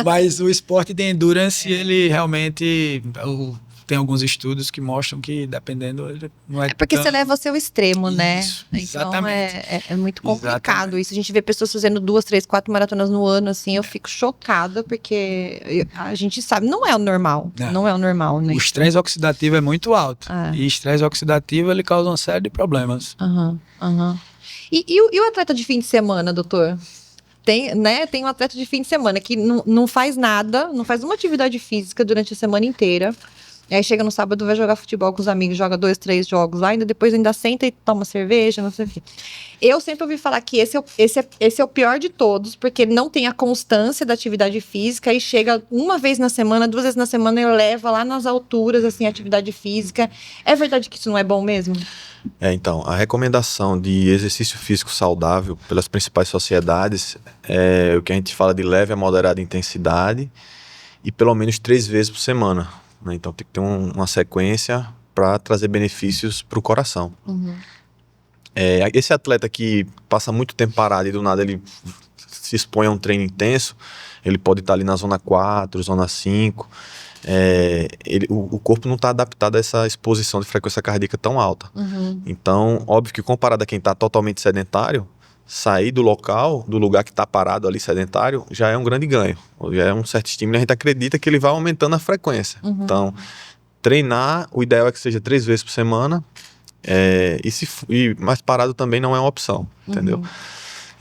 Mas o esporte de endurance, ele realmente tem alguns estudos que mostram que, dependendo, ele não é porque tão... você leva ao seu extremo, né? Isso, então exatamente. É muito complicado Exatamente. isso. A gente vê pessoas fazendo 2, 3, 4 maratonas no ano, assim, eu fico chocada, porque a gente sabe, não é o normal. Não é o normal, né? O estresse oxidativo é muito alto. É. E estresse oxidativo, ele causa uma série de problemas. E o atleta de fim de semana, doutor? Tem um atleta de fim de semana que não faz nada, não faz uma atividade física durante a semana inteira. E aí chega no sábado, vai jogar futebol com os amigos, joga 2, 3 jogos lá, ainda depois ainda senta e toma cerveja, não sei o quê. Eu sempre ouvi falar que esse é o pior de todos, porque ele não tem a constância da atividade física e chega uma vez na semana, 2 vezes na semana e leva lá nas alturas, assim, a atividade física. É verdade que isso não é bom mesmo? Então, a recomendação de exercício físico saudável pelas principais sociedades é o que a gente fala de leve a moderada intensidade e pelo menos 3 vezes por semana, né? Então tem que ter uma sequência para trazer benefícios para o coração. Esse atleta que passa muito tempo parado e do nada ele se expõe a um treino intenso, ele pode estar ali na zona 4, zona 5. O corpo não está adaptado a essa exposição de frequência cardíaca tão alta. Então, óbvio que comparado a quem está totalmente sedentário, sair do lugar que está parado ali sedentário, já é um grande ganho, já é um certo estímulo, a gente acredita que ele vai aumentando a frequência. Então, treinar, o ideal é que seja 3 vezes por semana, mas parado também não é uma opção, entendeu?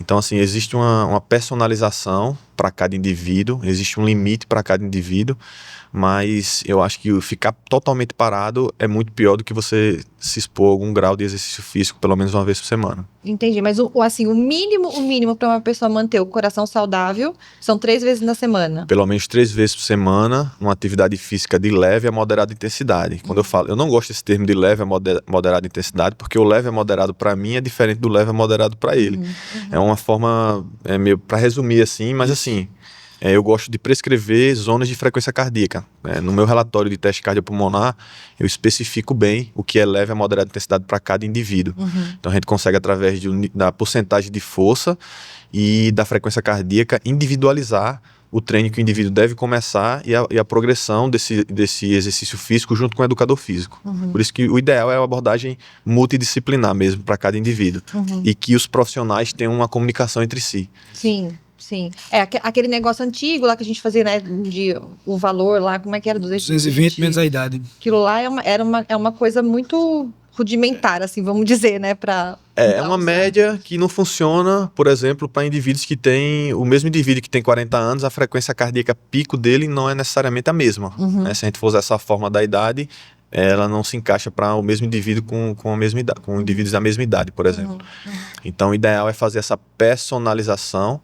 Então, assim, existe uma personalização para cada indivíduo, existe um limite para cada indivíduo, mas eu acho que ficar totalmente parado é muito pior do que você se expor a algum grau de exercício físico, pelo menos uma vez por semana. Entendi, mas o mínimo para uma pessoa manter o coração saudável são 3 vezes na semana. Pelo menos 3 vezes por semana, uma atividade física de leve a moderada intensidade. Quando eu não gosto desse termo de leve a moderada intensidade, porque o leve a moderado para mim é diferente do leve a moderado para ele. É uma forma, meio para resumir assim, mas assim, eu gosto de prescrever zonas de frequência cardíaca. No meu relatório de teste cardiopulmonar, eu especifico bem o que é leve a moderada intensidade para cada indivíduo. Então a gente consegue, através da porcentagem de força e da frequência cardíaca, individualizar o treino que o indivíduo deve começar e a progressão desse exercício físico junto com o educador físico. Por isso que o ideal é uma abordagem multidisciplinar mesmo para cada indivíduo. E que os profissionais tenham uma comunicação entre si. Sim. Sim. Aquele negócio antigo lá que a gente fazia, né? O valor lá, como é que era? 220 menos a idade. Aquilo lá é uma coisa muito rudimentar, assim, vamos dizer, né? É uma média que não funciona, por exemplo, para indivíduos que têm... O mesmo indivíduo que tem 40 anos, a frequência cardíaca pico dele não é necessariamente a mesma. Né? Se a gente for usar essa forma da idade, ela não se encaixa para o mesmo indivíduo com a mesma idade, com indivíduos da mesma idade, por exemplo. Então, o ideal é fazer essa personalização,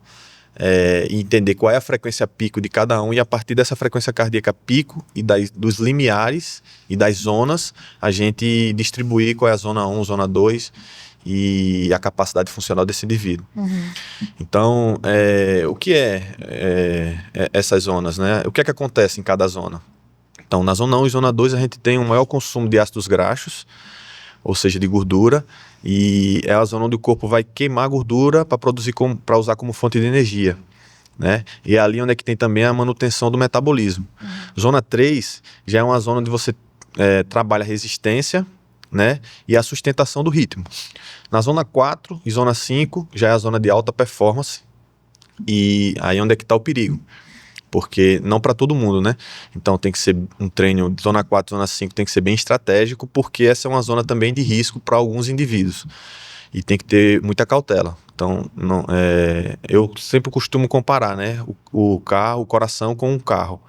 e entender qual é a frequência pico de cada um, e a partir dessa frequência cardíaca pico e dos limiares e das zonas, a gente distribuir qual é a zona 1, zona 2 e a capacidade funcional desse indivíduo. Então, o que essas zonas, né? O que é que acontece em cada zona? Então, na zona 1 e zona 2 a gente tem um maior consumo de ácidos graxos, ou seja, de gordura, e é a zona onde o corpo vai queimar gordura para usar como fonte de energia, né? E é ali onde é que tem também a manutenção do metabolismo. Zona 3 já é uma zona onde você trabalha a resistência, né? E a sustentação do ritmo. Na zona 4 e zona 5 já é a zona de alta performance, e aí onde é que está o perigo. Porque não para todo mundo, né? Então tem que ser um treino de zona 4, zona 5, tem que ser bem estratégico, porque essa é uma zona também de risco para alguns indivíduos. E tem que ter muita cautela. Então, eu sempre costumo comparar, né? O coração com um carro.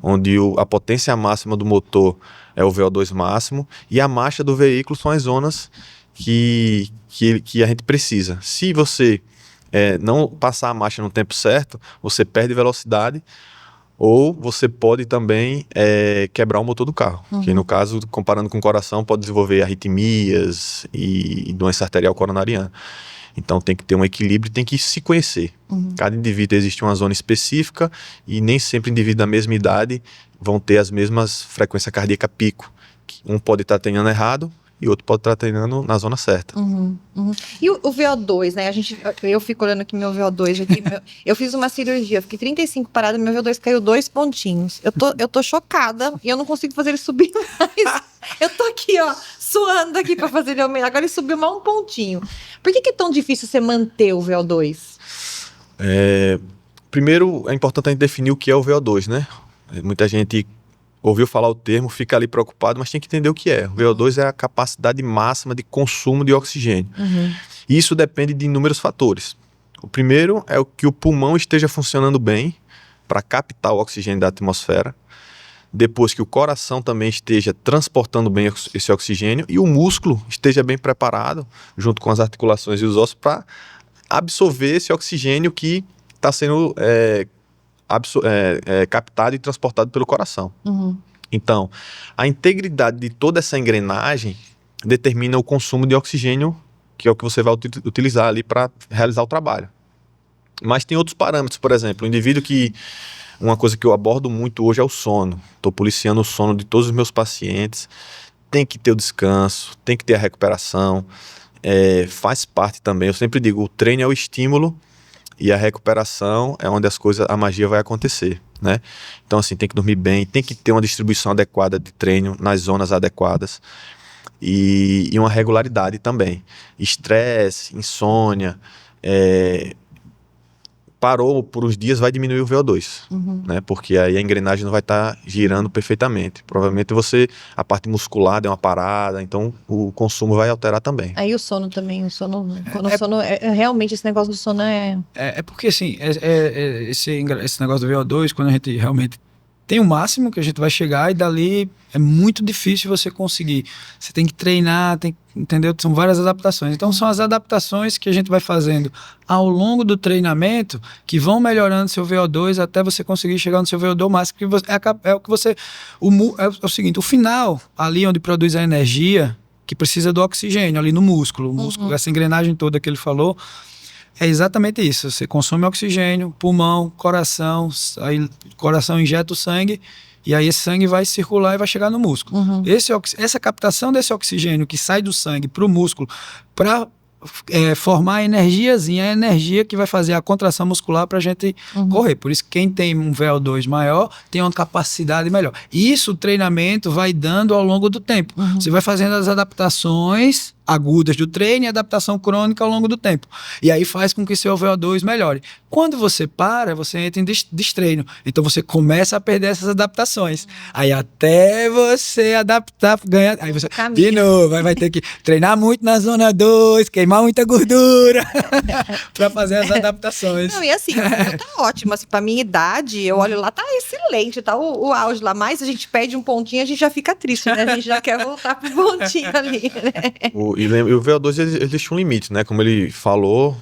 Onde a potência máxima do motor é o VO2 máximo e a marcha do veículo são as zonas que a gente precisa. Se você não passar a marcha no tempo certo, você perde velocidade, ou você pode também quebrar o motor do carro, que no caso, comparando com o coração, pode desenvolver arritmias e doença arterial coronariana. Então tem que ter um equilíbrio, tem que se conhecer. Cada indivíduo existe uma zona específica e nem sempre indivíduos da mesma idade vão ter as mesmas frequência cardíaca pico. Um pode estar treinando errado e outro pode estar treinando na zona certa. E o VO2, né? Eu fico olhando aqui meu VO2 aqui. Eu fiz uma cirurgia, fiquei 35 parada, meu VO2 caiu 2 pontinhos. Eu tô chocada e eu não consigo fazer ele subir mais. Eu tô aqui, ó, suando aqui pra fazer ele aumentar. Agora ele subiu mais um pontinho. Por que é tão difícil você manter o VO2? Primeiro, é importante a gente definir o que é o VO2, né? Muita gente ouviu falar o termo, fica ali preocupado, mas tem que entender o que é. O VO2 é a capacidade máxima de consumo de oxigênio. E isso depende de inúmeros fatores. O primeiro é que o pulmão esteja funcionando bem para captar o oxigênio da atmosfera. depois que o coração também esteja transportando bem esse oxigênio e o músculo esteja bem preparado, junto com as articulações e os ossos, para absorver esse oxigênio que está sendo captado e transportado pelo coração. Então, a integridade de toda essa engrenagem determina o consumo de oxigênio, que é o que você vai utilizar ali para realizar o trabalho. Mas tem outros parâmetros, por exemplo, o indivíduo que... Uma coisa que eu abordo muito hoje é o sono. Estou policiando o sono de todos os meus pacientes. Tem que ter o descanso, tem que ter a recuperação. Faz parte também, eu sempre digo, o treino é o estímulo e a recuperação é onde a magia vai acontecer, né? Então, assim, tem que dormir bem, tem que ter uma distribuição adequada de treino nas zonas adequadas e uma regularidade também. Estresse, insônia, parou por uns dias, vai diminuir o VO2, né? Porque aí a engrenagem não vai estar girando perfeitamente. Provavelmente a parte muscular deu uma parada, então o consumo vai alterar também. Aí o sono também, realmente esse negócio do sono É porque assim, esse negócio do VO2, quando a gente realmente tem o máximo que a gente vai chegar e dali é muito difícil você conseguir. Você tem que treinar, entendeu? São várias adaptações. Então são as adaptações que a gente vai fazendo ao longo do treinamento que vão melhorando seu VO2 até você conseguir chegar no seu VO2 máximo. Que é o que você... É o seguinte, o final, ali onde produz a energia, que precisa do oxigênio, ali no músculo. O músculo, essa engrenagem toda que ele falou, é exatamente isso. Você consome oxigênio, pulmão, coração, aí o coração injeta o sangue e aí esse sangue vai circular e vai chegar no músculo. Essa captação desse oxigênio que sai do sangue para o músculo para formar a energiazinha, a energia que vai fazer a contração muscular para a gente correr. Por isso, quem tem um VO2 maior tem uma capacidade melhor. Isso o treinamento vai dando ao longo do tempo. Você vai fazendo as adaptações agudas do treino e adaptação crônica ao longo do tempo. E aí faz com que seu VO2 melhore. Quando você para, você entra em destreino. Então você começa a perder essas adaptações. Aí até você adaptar, ganhar... Aí você, de novo, vai ter que treinar muito na zona 2, queimar muita gordura para fazer as adaptações. Não, e assim, tá ótimo. Assim, pra minha idade, eu olho lá, tá excelente, tá o auge lá. Mas a gente perde um pontinho, a gente já fica triste, né? A gente já quer voltar pro pontinho ali, né? E o VO2 existe um limite, né? Como ele falou,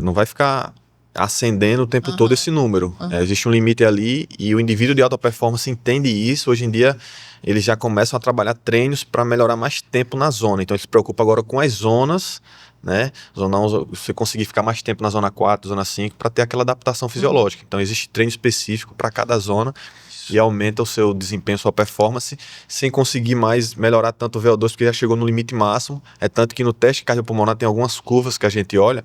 não vai ficar ascendendo o tempo todo esse número. Existe um limite ali e o indivíduo de alta performance entende isso. Hoje em dia, eles já começam a trabalhar treinos para melhorar mais tempo na zona. Então, ele se preocupa agora com as zonas, né? Zona 1, você conseguir ficar mais tempo na zona 4, zona 5, para ter aquela adaptação fisiológica. Então, existe treino específico para cada zona e aumenta o seu desempenho, sua performance, sem conseguir mais melhorar tanto o VO2, porque já chegou no limite máximo. É tanto que no teste cardiopulmonar tem algumas curvas que a gente olha,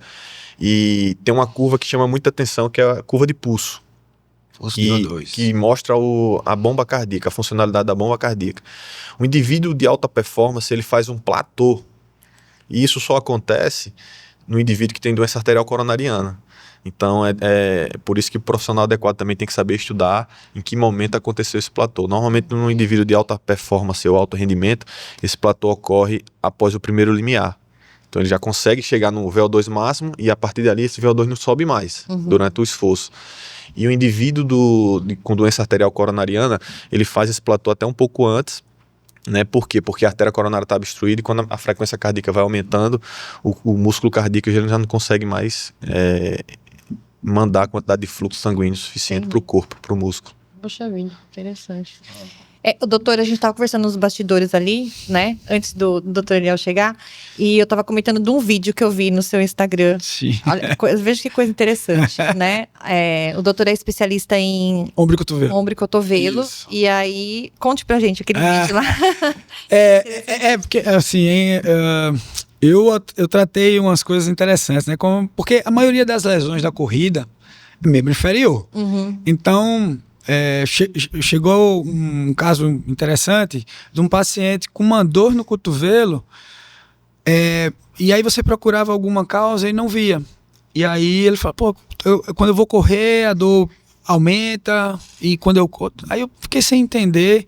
e tem uma curva que chama muita atenção, que é a curva de pulso. Que mostra a bomba cardíaca, a funcionalidade da bomba cardíaca. O indivíduo de alta performance, ele faz um platô, e isso só acontece no indivíduo que tem doença arterial coronariana. Então, é por isso que o profissional adequado também tem que saber estudar em que momento aconteceu esse platô. Normalmente, num indivíduo de alta performance ou alto rendimento, esse platô ocorre após o primeiro limiar. Então, ele já consegue chegar no VO2 máximo e, a partir dali, esse VO2 não sobe mais durante o esforço. E o indivíduo com doença arterial coronariana, ele faz esse platô até um pouco antes, né? Por quê? Porque a artéria coronária está obstruída e quando a frequência cardíaca vai aumentando, o músculo cardíaco já não consegue mais mandar a quantidade de fluxo sanguíneo suficiente para o corpo, para o músculo. Poxa vida, interessante. Doutor, a gente estava conversando nos bastidores ali, né? Antes do doutor Eliel chegar. E eu estava comentando de um vídeo que eu vi no seu Instagram. Sim. Olha, veja que coisa interessante, né? O doutor é especialista em... Ombro e cotovelo. Isso. E aí, conte pra gente aquele vídeo lá. Porque, assim, eu tratei umas coisas interessantes, né? Porque a maioria das lesões da corrida é membro inferior. Então... chegou um caso interessante de um paciente com uma dor no cotovelo, e aí você procurava alguma causa e não via. E aí ele falou, quando eu vou correr a dor aumenta, e quando aí eu fiquei sem entender,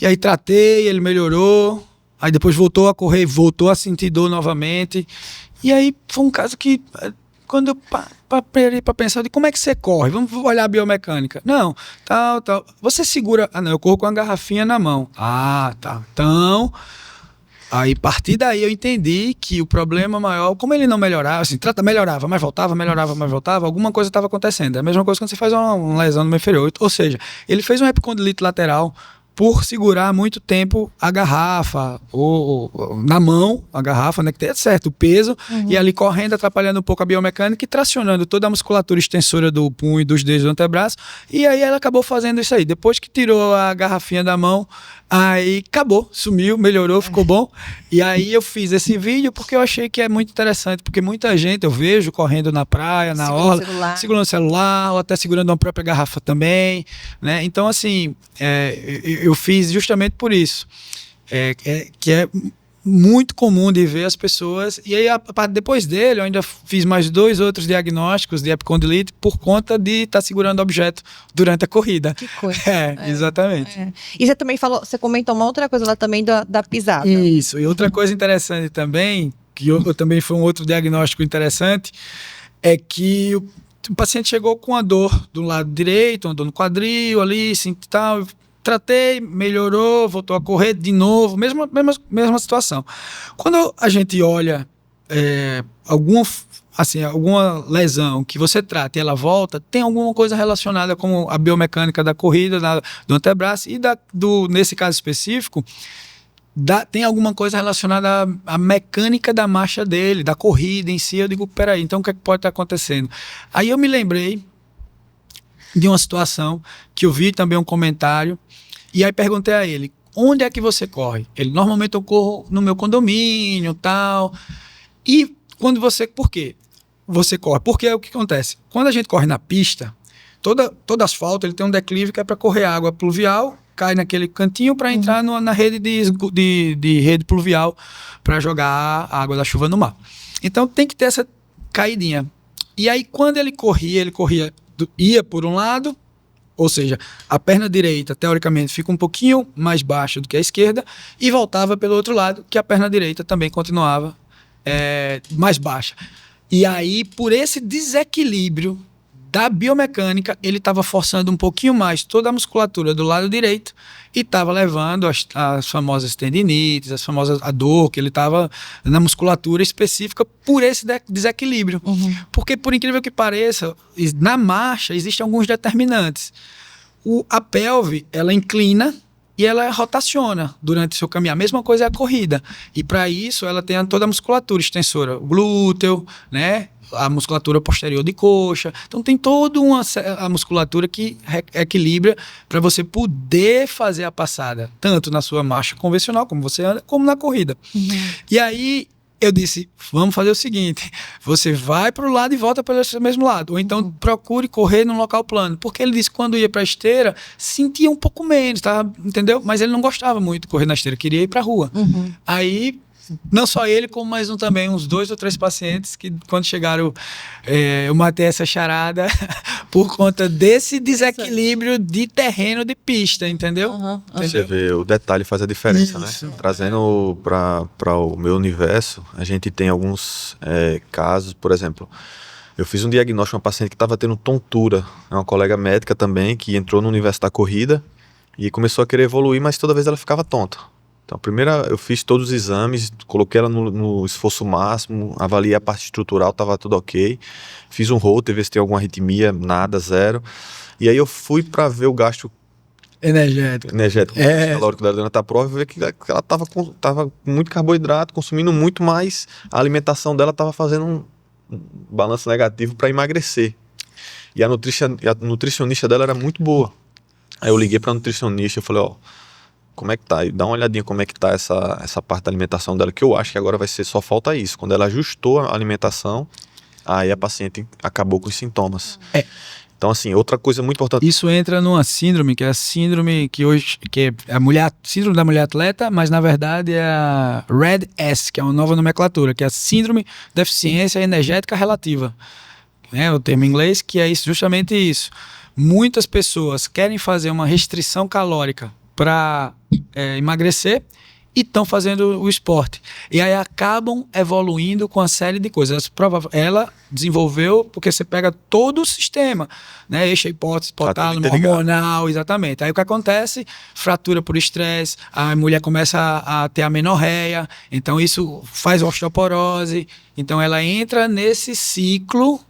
e aí tratei, ele melhorou, aí depois voltou a correr, voltou a sentir dor novamente, e aí foi um caso que quando eu parei para pensar de como é que você corre, vamos olhar a biomecânica. Não, tal. Você segura. Ah, não, eu corro com a garrafinha na mão. Ah, tá. Então, aí, a partir daí, eu entendi que o problema maior, como ele não melhorava, assim, melhorava, mas voltava, alguma coisa estava acontecendo. É a mesma coisa quando você faz uma lesão no meio inferior. Ou seja, ele fez uma epicondilite lateral por segurar muito tempo a garrafa, ou na mão, a garrafa, né, que tem certo o peso, e ali correndo, atrapalhando um pouco a biomecânica e tracionando toda a musculatura extensora do punho e dos dedos do antebraço, e aí ela acabou fazendo isso aí. Depois que tirou a garrafinha da mão, aí acabou, sumiu, melhorou, ficou bom. E aí eu fiz esse vídeo porque eu achei que é muito interessante, porque muita gente eu vejo correndo na praia, na orla, segurando o celular, ou até segurando uma própria garrafa também, né? Então, assim, eu fiz justamente por isso. Que é muito comum de ver as pessoas, e aí depois dele eu ainda fiz mais 2 outros diagnósticos de epicondilite por conta de estar segurando objeto durante a corrida. Que coisa. Exatamente. E você também você comentou uma outra coisa lá também da pisada. Isso, e outra coisa interessante também, que eu também foi um outro diagnóstico interessante, é que o paciente chegou com a dor do lado direito, uma dor no quadril ali, assim, tal. Tratei, melhorou, voltou a correr de novo, mesma situação. Quando a gente olha alguma lesão que você trata e ela volta, tem alguma coisa relacionada com a biomecânica da corrida, do antebraço e nesse caso específico, tem alguma coisa relacionada à mecânica da marcha dele, da corrida em si. Eu digo, peraí, então o que é que pode estar acontecendo? Aí eu me lembrei de uma situação que eu vi também um comentário, e aí perguntei a ele, onde é que você corre? Ele, normalmente eu corro no meu condomínio, tal. E por quê? Você corre? Porque é o que acontece. Quando a gente corre na pista, todo asfalto ele tem um declive que é para correr água pluvial, cai naquele cantinho para entrar na rede de rede pluvial para jogar a água da chuva no mar. Então tem que ter essa caidinha. E aí quando ele corria ia por um lado, ou seja, a perna direita, teoricamente, fica um pouquinho mais baixa do que a esquerda, e voltava pelo outro lado, que a perna direita também continuava mais baixa. E aí, por esse desequilíbrio da biomecânica, ele estava forçando um pouquinho mais toda a musculatura do lado direito e estava levando as famosas tendinites, a dor que ele estava na musculatura específica por esse desequilíbrio. Porque, por incrível que pareça, na marcha existem alguns determinantes. A pelve, ela inclina e ela rotaciona durante o seu caminhar. A mesma coisa é a corrida. E para isso, ela tem toda a musculatura extensora, o glúteo, né? A musculatura posterior de coxa. Então tem toda a musculatura que equilibra para você poder fazer a passada, tanto na sua marcha convencional, como você anda, como na corrida. E aí eu disse, vamos fazer o seguinte, você vai para o lado e volta pelo mesmo lado, ou então procure correr num local plano, porque ele disse que quando ia para a esteira, sentia um pouco menos, tá? Entendeu? Mas ele não gostava muito de correr na esteira, queria ir para a rua. Aí não só ele, como mais também, uns 2 ou 3 pacientes que quando chegaram, eu matei essa charada por conta desse desequilíbrio de terreno de pista, entendeu? Você vê, o detalhe faz a diferença, né? Trazendo para o meu universo, a gente tem alguns casos, por exemplo, eu fiz um diagnóstico de uma paciente que estava tendo tontura, é uma colega médica também, que entrou no universo da corrida e começou a querer evoluir, mas toda vez ela ficava tonta. Então, primeiro eu fiz todos os exames, coloquei ela no esforço máximo, avaliei a parte estrutural, estava tudo ok. Fiz um Holter, ver se tem alguma arritmia, nada, 0. E aí eu fui para ver o gasto energético calórico dela durante a prova e ver que ela estava com muito carboidrato, consumindo muito mais. A alimentação dela estava fazendo um balanço negativo para emagrecer. E a nutricionista dela era muito boa. Aí eu liguei para a nutricionista e falei, como é que tá? E dá uma olhadinha como é que tá essa parte da alimentação dela, que eu acho que agora vai ser, só falta isso. Quando ela ajustou a alimentação, aí a paciente acabou com os sintomas. Então, assim, outra coisa muito importante... Isso entra numa síndrome, que é a síndrome que é a síndrome da mulher atleta, mas na verdade é a RED-S, que é uma nova nomenclatura, que é a síndrome de deficiência energética relativa. O termo em inglês, que é justamente isso. Muitas pessoas querem fazer uma restrição calórica para emagrecer e estão fazendo o esporte. E aí acabam evoluindo com uma série de coisas. Ela desenvolveu porque você pega todo o sistema, né? Eixo, hipótese, hipotálamo, hormonal, exatamente. Aí o que acontece? Fratura por estresse, a mulher começa a ter amenorreia, então isso faz osteoporose, então ela entra nesse ciclo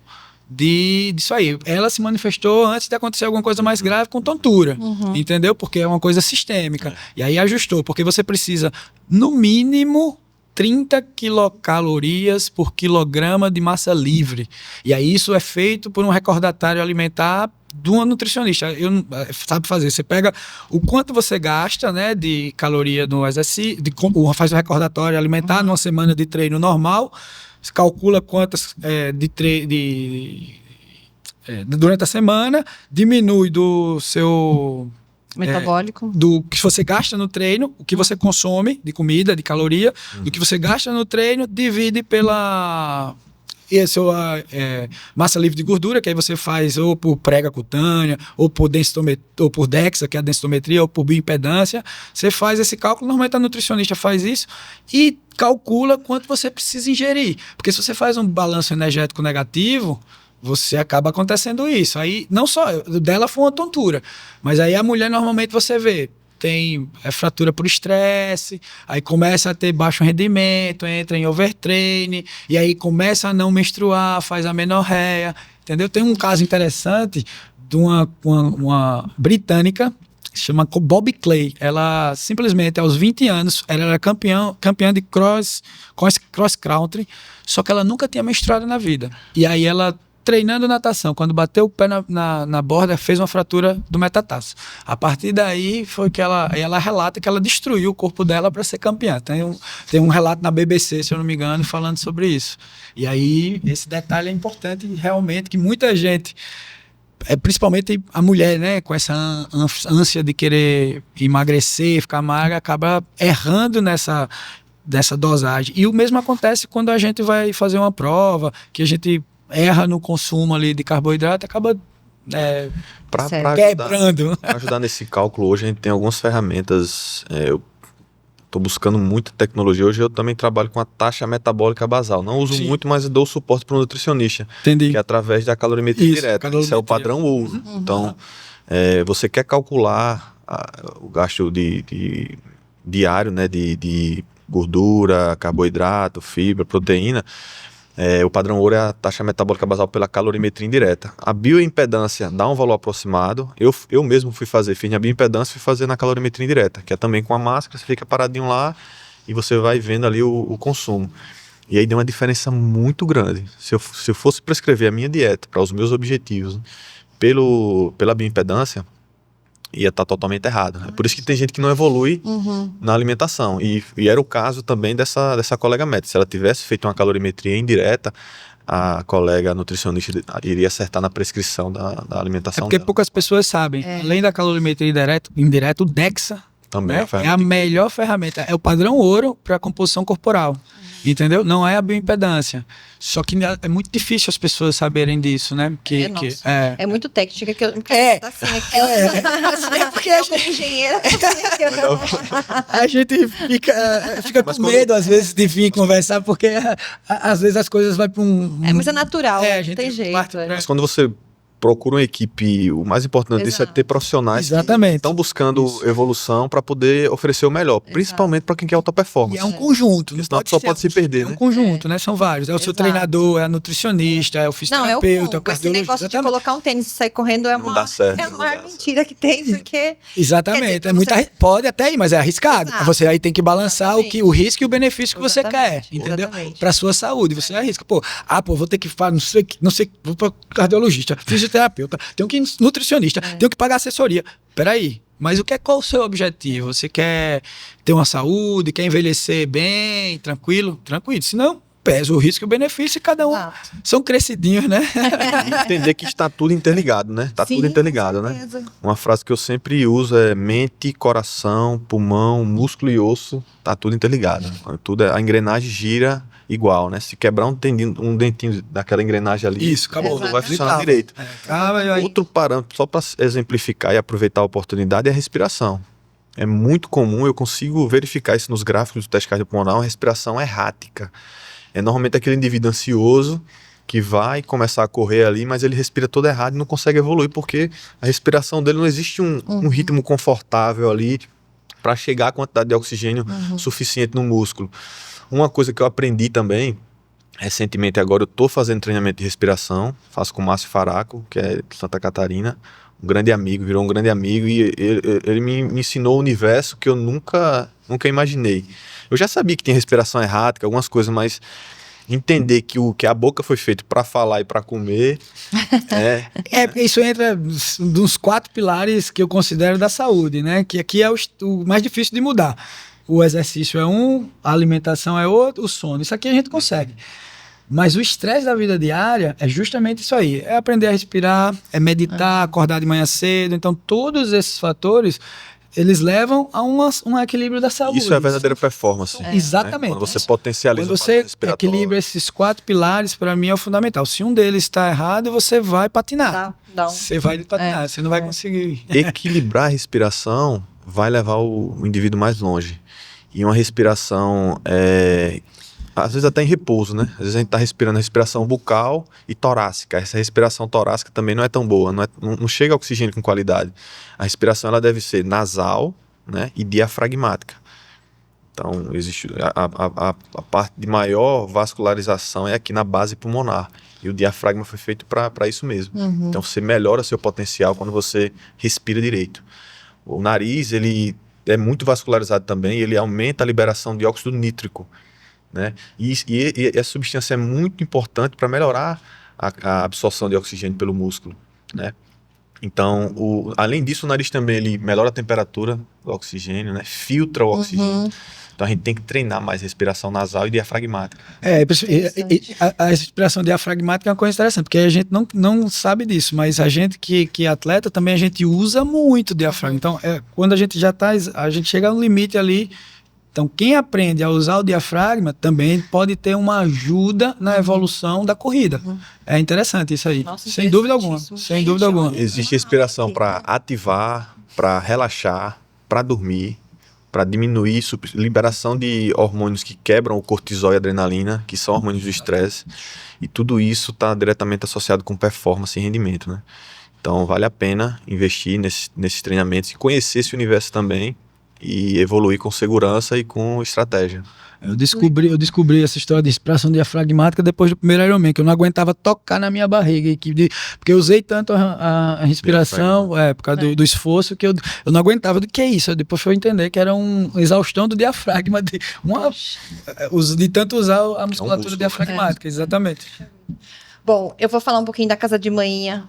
disso aí. Ela se manifestou antes de acontecer alguma coisa mais grave com tontura, entendeu? Porque é uma coisa sistêmica. E aí ajustou, porque você precisa, no mínimo, 30 quilocalorias por quilograma de massa livre. E aí isso é feito por um recordatário alimentar de uma nutricionista. Sabe fazer, você pega o quanto você gasta, né, de caloria no exercício, faz um recordatório alimentar numa semana de treino normal, você calcula quantas durante a semana, diminui do seu metabólico, do que você gasta no treino, o que você consome de comida, de caloria, do que você gasta no treino, divide pela massa livre de gordura, que aí você faz ou por prega cutânea, ou por DEXA, que é a densitometria, ou por bioimpedância. Você faz esse cálculo, normalmente a nutricionista faz isso e calcula quanto você precisa ingerir. Porque se você faz um balanço energético negativo, você acaba acontecendo isso. Aí, não só, dela foi uma tontura, mas aí a mulher normalmente você vê, tem fratura por estresse, aí começa a ter baixo rendimento, entra em overtraining, e aí começa a não menstruar, faz amenorreia, entendeu? Tem um caso interessante de uma britânica, que se chama Bob Clay. Ela simplesmente, aos 20 anos, ela era campeã de cross country, só que ela nunca tinha menstruado na vida. E aí ela, treinando natação, quando bateu o pé na borda, fez uma fratura do metatarso. A partir daí foi que ela relata que ela destruiu o corpo dela para ser campeã. Tem um relato na BBC, se eu não me engano, falando sobre isso. E aí esse detalhe é importante realmente, que muita gente, principalmente a mulher, né, com essa ânsia de querer emagrecer, ficar magra, acaba errando dessa dosagem. E o mesmo acontece quando a gente vai fazer uma prova, que a gente erra no consumo ali de carboidrato, acaba quebrando. Para ajudar nesse cálculo, hoje a gente tem algumas ferramentas. Eu estou buscando muita tecnologia. Hoje eu também trabalho com a taxa metabólica basal. Não uso muito, mas dou suporte para o nutricionista. Entendi. Que é através da calorimetria direta. Isso é o padrão ouro. Então, você quer calcular o gasto diário, né, de gordura, carboidrato, fibra, proteína. O padrão ouro é a taxa metabólica basal pela calorimetria indireta. A bioimpedância dá um valor aproximado. Eu mesmo fiz minha bioimpedância, fui fazer na calorimetria indireta, que é também com a máscara, você fica paradinho lá e você vai vendo ali o consumo. E aí deu uma diferença muito grande. Se eu fosse prescrever a minha dieta para os meus objetivos pela bioimpedância, ia estar totalmente errado. É por isso que tem gente que não evolui na alimentação. E era o caso também dessa colega médica. Se ela tivesse feito uma calorimetria indireta, a colega nutricionista iria acertar na prescrição da alimentação porque dela. Poucas pessoas sabem. Além da calorimetria indireta, o DEXA também é a melhor ferramenta. É o padrão ouro para a composição corporal. Entendeu? Não é a bioimpedância. Só que é muito difícil as pessoas saberem disso, né? É muito técnica que eu porque a gente, engenheira. A gente fica com medo às vezes de vir conversar, porque às vezes as coisas vão para mas é natural, não tem jeito. Mas quando você procura uma equipe, o mais importante disso é ter profissionais que estão buscando evolução para poder oferecer o melhor, principalmente para quem quer alta performance. E é um conjunto. Senão só pode se perder, né? É um conjunto, né? São vários. É o seu treinador, é a nutricionista, é o fisioterapeuta, é o cardiologista. Esse negócio de colocar um tênis e sair correndo não dá certo, é a maior mentira que tem, porque... Exatamente. Pode até ir, mas é arriscado. Exato. Você aí tem que balançar o risco e o benefício que você quer, entendeu? Para sua saúde. Você arrisca. Vou ter que fazer, não sei, vou para cardiologista, fisioterapeuta, tenho que ir nutricionista, tenho que pagar assessoria. Peraí, mas qual o seu objetivo? Você quer ter uma saúde, quer envelhecer bem, tranquilo? Tranquilo. Se não, pesa o risco e o benefício e cada um são crescidinhos, né? E entender que está tudo interligado, né? Está tudo interligado, né? Uma frase que eu sempre uso é mente, coração, pulmão, músculo e osso, está tudo interligado. A engrenagem gira igual, né? Se quebrar um dentinho daquela engrenagem ali, acabou, não vai funcionar direito. Outro parâmetro, só para exemplificar e aproveitar a oportunidade, é a respiração. é muito comum, eu consigo verificar isso nos gráficos do teste cardiopulmonar, uma respiração errática. É normalmente aquele indivíduo ansioso que vai começar a correr ali, mas ele respira todo errado e não consegue evoluir, porque a respiração dele não existe um ritmo confortável ali para chegar à quantidade de oxigênio suficiente no músculo. Uma coisa que eu aprendi também, recentemente agora, eu estou fazendo treinamento de respiração, faço com o Márcio Faraco, que é de Santa Catarina, um grande amigo, virou um grande amigo, e ele me ensinou o universo que eu nunca imaginei. Eu já sabia que tinha respiração errática, algumas coisas, mas entender que a boca foi feita para falar e para comer Porque isso entra dos 4 pilares que eu considero da saúde, né? Que aqui é o mais difícil de mudar. O exercício é um, a alimentação é outro, o sono. Isso aqui a gente consegue. Mas o estresse da vida diária é justamente isso aí. É aprender a respirar, é meditar, acordar de manhã cedo. Então, todos esses fatores, eles levam a um equilíbrio da saúde. Isso é a verdadeira performance. Exatamente. Quando você potencializa Quando você equilibra esses 4 pilares, para mim é o fundamental. Se um deles está errado, você vai patinar. Você vai patinar, você não vai conseguir. Equilibrar a respiração vai levar o indivíduo mais longe. E uma respiração, às vezes até em repouso, né? Às vezes a gente está respirando a respiração bucal e torácica. Essa respiração torácica também não é tão boa, não chega oxigênio com qualidade. A respiração ela deve ser nasal, né, e diafragmática. Então, existe a parte de maior vascularização é aqui na base pulmonar. E o diafragma foi feito para isso mesmo. Então, você melhora seu potencial quando você respira direito. O nariz, ele é muito vascularizado também, ele aumenta a liberação de óxido nítrico, né? E essa substância é muito importante para melhorar a absorção de oxigênio pelo músculo, né? Então, além disso, o nariz também ele melhora a temperatura do oxigênio, né? Filtra o oxigênio. Então, a gente tem que treinar mais respiração nasal e diafragmática. A respiração diafragmática é uma coisa interessante, porque a gente não sabe disso, mas a gente que é atleta também a gente usa muito o diafragma. Então, quando a gente a gente chega no limite ali. Então, quem aprende a usar o diafragma também pode ter uma ajuda na evolução da corrida. É interessante isso aí. Nossa, sem dúvida alguma. Sem dúvida alguma. Existe respiração para ativar, para relaxar, para dormir, para diminuir liberação de hormônios que quebram o cortisol e a adrenalina, que são hormônios do estresse. E tudo isso está diretamente associado com performance e rendimento, né? Então, vale a pena investir nesses treinamentos e conhecer esse universo também, e evoluir com segurança e com estratégia. Eu descobri essa história de respiração diafragmática depois do primeiro Ironman, que eu não aguentava tocar na minha barriga, porque eu usei tanto a respiração, por causa do esforço, que eu não aguentava. Do que é isso? Eu depois fui entender que era uma exaustão do diafragma, de tanto usar a musculatura diafragmática, exatamente. Bom, eu vou falar um pouquinho da casa de manhã.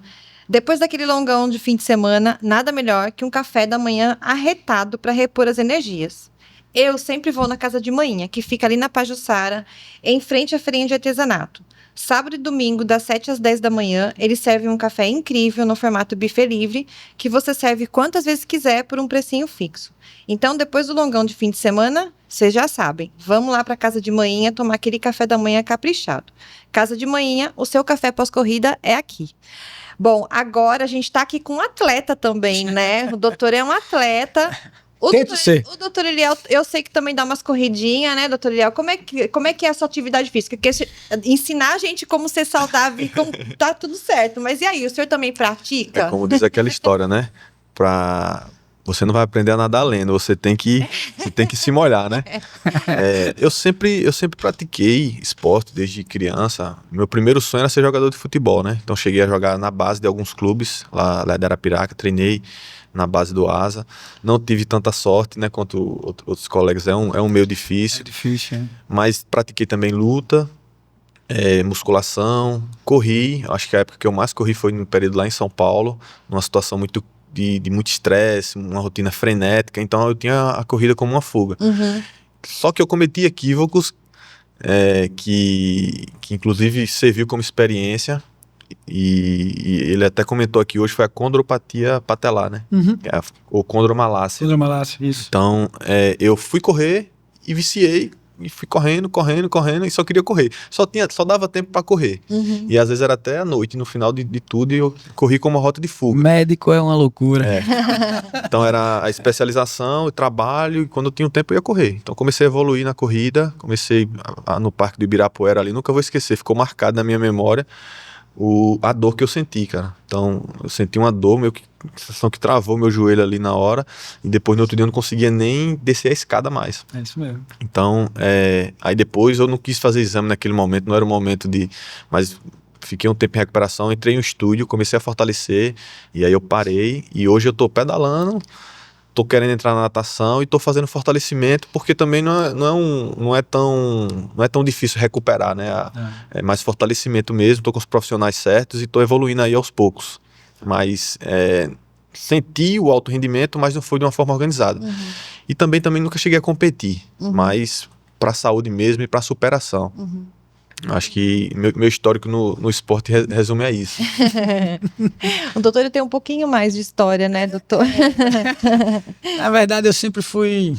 Depois daquele longão de fim de semana, nada melhor que um café da manhã arretado para repor as energias. Eu sempre vou na casa de manhã, que fica ali na Pajuçara, em frente à feirinha de artesanato. Sábado e domingo, das 7 às 10 da manhã, eles servem um café incrível no formato buffet livre, que você serve quantas vezes quiser por um precinho fixo. Então, depois do longão de fim de semana, vocês já sabem, vamos lá para a casa de manhã tomar aquele café da manhã caprichado. Casa de manhã, o seu café pós-corrida é aqui. Bom, agora a gente está aqui com um atleta também, né? O doutor é um atleta. O doutor Eliel, eu sei que também dá umas corridinhas, né, doutor Eliel? Como é que é a sua atividade física? Porque ensinar a gente como ser saudável, tá tudo certo. Mas e aí, o senhor também pratica? É como diz aquela história, né? Você não vai aprender a nadar lendo, você tem que se molhar, né? Eu sempre pratiquei esporte desde criança. Meu primeiro sonho era ser jogador de futebol, né? Então cheguei a jogar na base de alguns clubes, lá de Arapiraca, treinei na base do Asa. Não tive tanta sorte, né, quanto outros colegas, é um meio difícil. É difícil, hein? Mas pratiquei também luta, musculação, corri. Acho que a época que eu mais corri foi no período lá em São Paulo, numa situação de muito estresse, uma rotina frenética, então eu tinha a corrida como uma fuga. Só que eu cometi equívocos que inclusive serviu como experiência, e ele até comentou aqui hoje, foi a condropatia patelar, né? Ou condromalácia. Condromalácia, isso. Então, eu fui correr e viciei e fui correndo, e só queria correr. Só dava tempo para correr. E às vezes era até a noite, no final de tudo, e eu corri como uma rota de fuga. Médico é uma loucura. Então era a especialização, o trabalho, e quando eu tinha um tempo eu ia correr. Então comecei a evoluir na corrida, no Parque do Ibirapuera ali, nunca vou esquecer, ficou marcado na minha memória a dor que eu senti, cara. Então eu senti uma dor, sensação que travou meu joelho ali na hora, e depois no outro dia eu não conseguia nem descer a escada mais. É isso mesmo. Então, aí depois eu não quis fazer exame naquele momento, não era o momento mas fiquei um tempo em recuperação, entrei no estúdio, comecei a fortalecer, e aí eu parei, e hoje eu tô pedalando, tô querendo entrar na natação e tô fazendo fortalecimento, porque também não é tão difícil recuperar, né? É mais fortalecimento mesmo, tô com os profissionais certos e tô evoluindo aí aos poucos. Mas senti o alto rendimento, mas não foi de uma forma organizada. E também nunca cheguei a competir, mas para saúde mesmo e para superação. Acho que meu histórico no esporte resume a isso. O doutor ele tem um pouquinho mais de história, né, doutor? Na verdade, eu sempre fui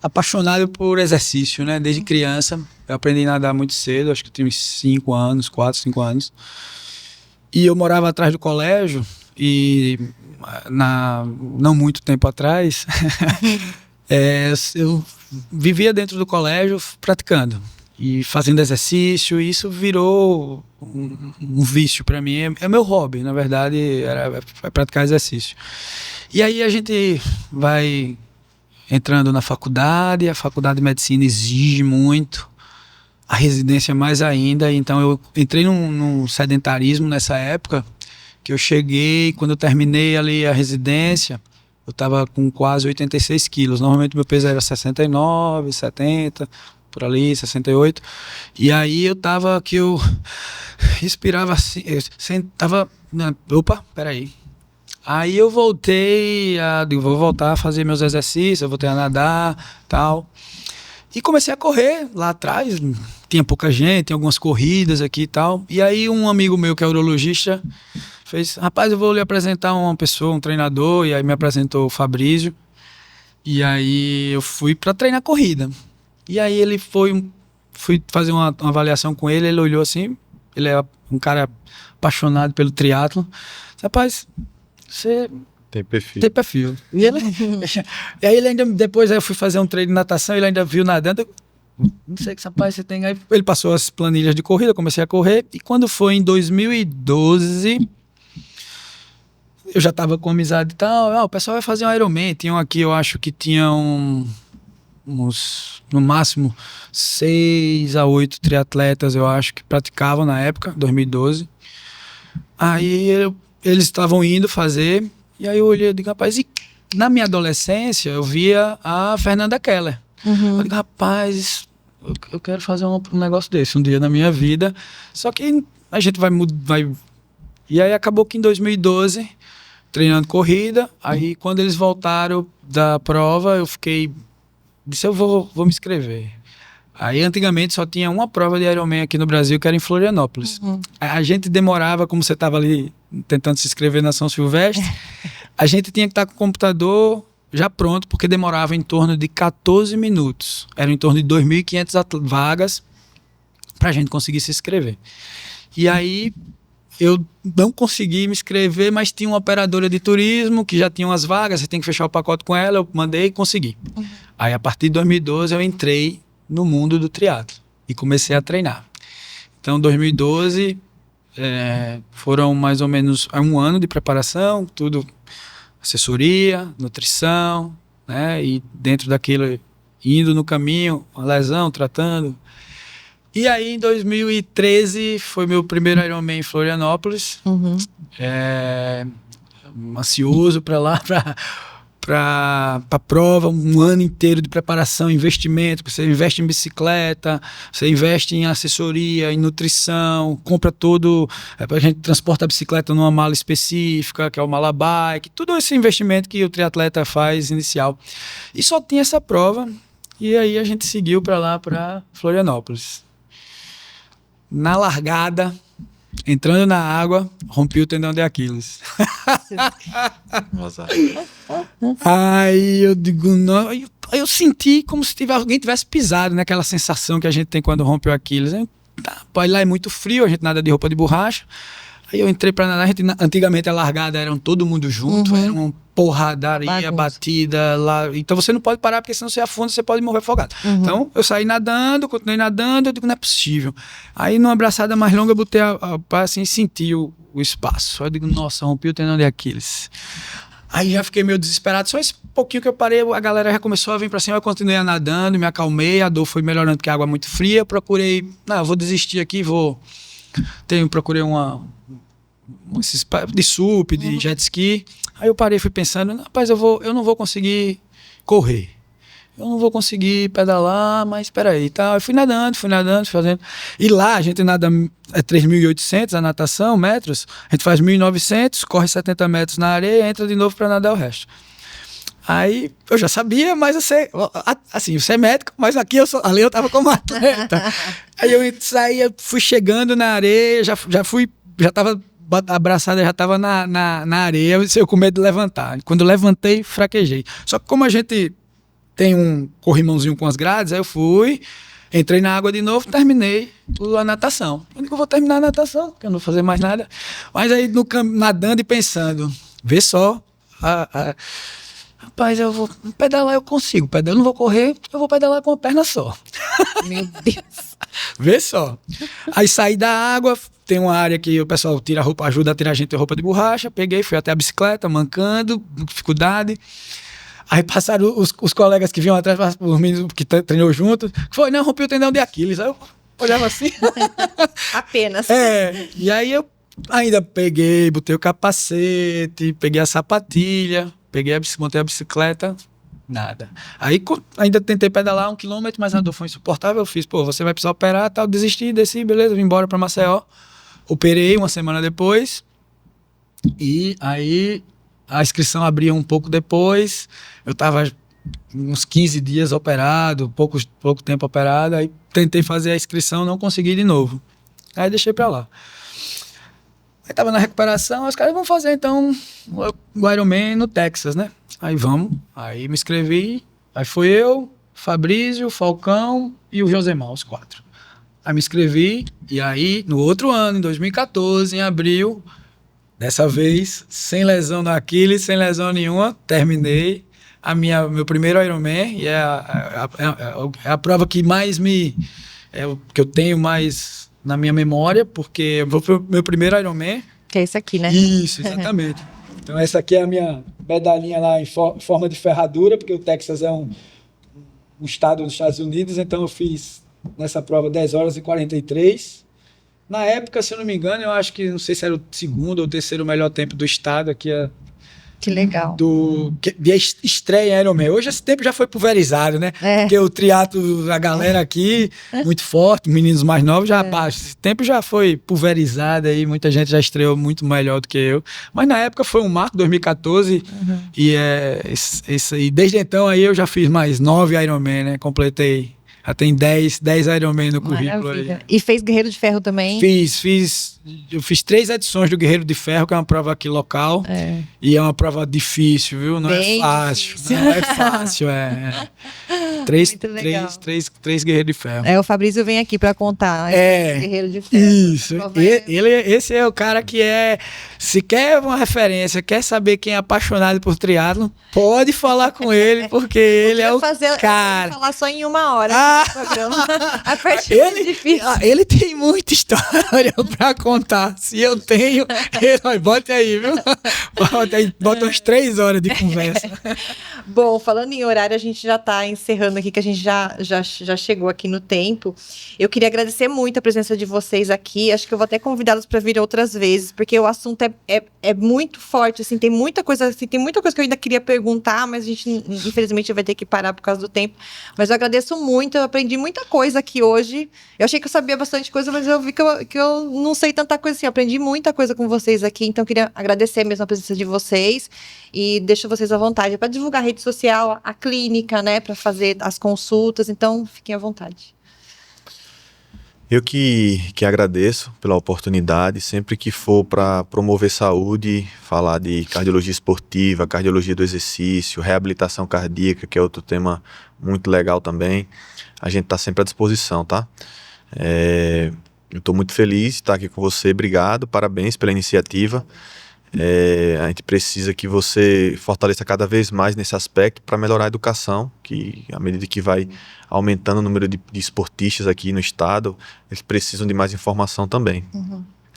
apaixonado por exercício, né? Desde criança. Eu aprendi a nadar muito cedo, acho que eu tinha uns 4, 5 anos. E eu morava atrás do colégio e não muito tempo atrás, eu vivia dentro do colégio praticando e fazendo exercício, e isso virou um vício para mim. É meu hobby, na verdade, era praticar exercício. E aí a gente vai entrando na faculdade, a faculdade de medicina exige muito, a residência mais ainda, então eu entrei num sedentarismo nessa época, que eu cheguei, quando eu terminei ali a residência, eu estava com quase 86 quilos, normalmente meu peso era 69, 70, por ali, 68, e aí eu respirava assim, peraí. Aí eu vou voltar a fazer meus exercícios, eu voltei a nadar, tal. E comecei a correr lá atrás, tinha pouca gente, tinha algumas corridas aqui e tal. E aí um amigo meu que é urologista fez, rapaz, eu vou lhe apresentar uma pessoa, um treinador, e aí me apresentou o Fabrício. E aí eu fui para treinar corrida. E aí ele fui fazer uma avaliação com ele olhou assim, ele é um cara apaixonado pelo triatlo. Rapaz, você tem perfil. E aí ele ainda, depois eu fui fazer um treino de natação, ele ainda viu nadando. Não sei que rapaz você tem. Aí ele passou as planilhas de corrida, eu comecei a correr. E quando foi em 2012, eu já tava com amizade e tal. O pessoal vai fazer um Ironman. Tinham aqui, eu acho que tinham no máximo 6 a 8 triatletas, eu acho, que praticavam na época, 2012. Aí eles estavam indo fazer, e aí eu olhei e digo, rapaz, e na minha adolescência eu via a Fernanda Keller. Eu digo, rapaz, eu quero fazer um negócio desse um dia na minha vida, só que a gente vai. E aí acabou que em 2012, treinando corrida, aí quando eles voltaram da prova, eu disse, eu vou me inscrever. Aí antigamente só tinha uma prova de Ironman aqui no Brasil, que era em Florianópolis. A gente demorava, como você estava ali tentando se inscrever na São Silvestre, a gente tinha que estar com o computador já pronto, porque demorava em torno de 14 minutos. Eram em torno de 2.500 vagas para a gente conseguir se inscrever. E aí eu não consegui me inscrever, mas tinha uma operadora de turismo que já tinha umas vagas, você tem que fechar o pacote com ela, eu mandei e consegui. Aí a partir de 2012 eu entrei no mundo do triatlo e comecei a treinar. Então 2012 foram mais ou menos 1 ano de preparação, tudo, assessoria, nutrição, né? E dentro daquilo, indo no caminho, uma lesão, tratando. E aí em 2013 foi meu primeiro Ironman em Florianópolis. Ansioso para lá, para a prova, 1 ano inteiro de preparação, investimento, você investe em bicicleta, você investe em assessoria, em nutrição, compra a gente transporta a bicicleta numa mala específica, que é o mala bike, tudo esse investimento que o triatleta faz inicial. E só tinha essa prova, e aí a gente seguiu para lá, para Florianópolis. Na largada, entrando na água, rompi o tendão de Aquiles. Aí eu digo, não, aí eu senti como se alguém tivesse pisado, né? Aquela sensação que a gente tem quando rompe o Aquiles. Aí, tá, lá é muito frio, a gente nada de roupa de borracha. Aí eu entrei pra nadar, antigamente a largada era todo mundo junto, era uma porradaria, batida lá. Então você não pode parar, porque senão você afunda, você pode morrer afogado. Então eu saí nadando, continuei nadando, eu digo, não é possível. Aí numa abraçada mais longa eu botei a pá assim e senti o espaço. Aí eu digo, nossa, rompi o tendão de Aquiles. Aí já fiquei meio desesperado, só esse pouquinho que eu parei, a galera já começou a vir pra cima, eu continuei nadando, me acalmei, a dor foi melhorando porque a água é muito fria, procurei, eu vou desistir aqui, procurei esses de SUP, de jet ski. Aí eu parei e fui pensando, rapaz, eu não vou conseguir correr. Eu não vou conseguir pedalar, mas espera aí, tá? Eu fui nadando, fazendo. E lá a gente nada 3.800 a natação, metros. A gente faz 1.900, corre 70 metros na areia, entra de novo para nadar o resto. Aí eu já sabia, mas você é médico, mas ali eu tava como atleta. Aí eu saía, fui chegando na areia, já tava abraçada, já tava na areia, eu com medo de levantar. Quando eu levantei, fraquejei. Só que como a gente tem um corrimãozinho com as grades, aí eu fui, entrei na água de novo, terminei a natação. Eu digo, eu vou terminar a natação, porque eu não vou fazer mais nada. Mas aí nadando e pensando, vê só, rapaz, eu vou pedalar, eu consigo. Eu não vou correr, eu vou pedalar com a perna só. Meu Deus. Vê só. Aí saí da água, tem uma área que o pessoal tira a roupa, ajuda a tirar a gente a roupa de borracha. Peguei, fui até a bicicleta, mancando, dificuldade. Aí passaram os colegas que vinham atrás, os meninos que treinou junto, que foi, não, rompi o tendão de Aquiles. Aí eu olhava assim. Apenas. E aí eu ainda peguei, botei o capacete, peguei a sapatilha, montei a bicicleta, nada. Aí ainda tentei pedalar 1 quilômetro, mas a dor foi insuportável. Eu fiz, você vai precisar operar, tal, desisti, desci, beleza, vim embora pra Maceió. Operei uma semana depois, e aí a inscrição abria um pouco depois, eu tava uns 15 dias operado, pouco tempo operado, aí tentei fazer a inscrição, não consegui de novo. Aí deixei pra lá. Aí tava na recuperação, os caras vão fazer então o Ironman no Texas, né? Aí vamos, aí me inscrevi, aí foi eu, Fabrício, Falcão e o Josemar, os 4. Aí me inscrevi, e aí no outro ano, em 2014, em abril, dessa vez, sem lesão no Aquiles, sem lesão nenhuma, terminei meu primeiro Ironman, e é a prova que mais que eu tenho mais na minha memória, porque eu vou pro meu primeiro Ironman. Que é esse aqui, né? Isso, exatamente. Então essa aqui é a minha medalhinha lá em forma de ferradura, porque o Texas é um estado dos Estados Unidos, então eu fiz nessa prova 10 horas e 43. Na época, se eu não me engano, eu acho que, não sei se era o segundo ou terceiro melhor tempo do estado, aqui Que legal. De estreia em Ironman. Hoje esse tempo já foi pulverizado, né? Porque o triatlo, a galera aqui, muito forte, meninos mais novos, esse tempo já foi pulverizado aí, muita gente já estreou muito melhor do que eu. Mas na época foi um marco, 2014, e desde então aí eu já fiz mais 9 Ironman, né? Completei. Já tem 10 Ironman no currículo aí. E fez Guerreiro de Ferro também? Eu fiz 3 edições do Guerreiro de Ferro, que é uma prova aqui local. E é uma prova difícil, viu? Não é fácil. Não é fácil, Três Guerreiros de Ferro. O Fabrício vem aqui pra contar. Guerreiro de Ferro. Isso. Esse é o cara que se quer uma referência, quer saber quem é apaixonado por triatlo, pode falar com ele, porque ele é o cara. Eu vou falar só em 1 hora. A parte mais difícil. Ele tem muita história pra contar. Se eu tenho, bota aí, viu? Bota umas 3 horas de conversa. Bom, falando em horário, a gente já está encerrando aqui, que a gente já chegou aqui no tempo. Eu queria agradecer muito a presença de vocês aqui. Acho que eu vou até convidá-los para vir outras vezes, porque o assunto é muito forte, assim, tem muita coisa que eu ainda queria perguntar, mas a gente, infelizmente, vai ter que parar por causa do tempo. Mas eu agradeço muito, eu aprendi muita coisa aqui hoje. Eu achei que eu sabia bastante coisa, mas eu vi que eu não sei tanta coisa assim. Eu aprendi muita coisa com vocês aqui, então eu queria agradecer mesmo a presença de vocês e deixo vocês à vontade para divulgar a rede social, a clínica, né, para fazer as consultas, então fiquem à vontade. Eu que agradeço pela oportunidade. Sempre que for para promover saúde, falar de cardiologia esportiva, cardiologia do exercício, reabilitação cardíaca, que é outro tema muito legal também, a gente está sempre à disposição, tá? Eu estou muito feliz de estar aqui com você. Obrigado, parabéns pela iniciativa. A gente precisa que você fortaleça cada vez mais nesse aspecto para melhorar a educação, que à medida que vai aumentando o número de esportistas aqui no estado, eles precisam de mais informação também.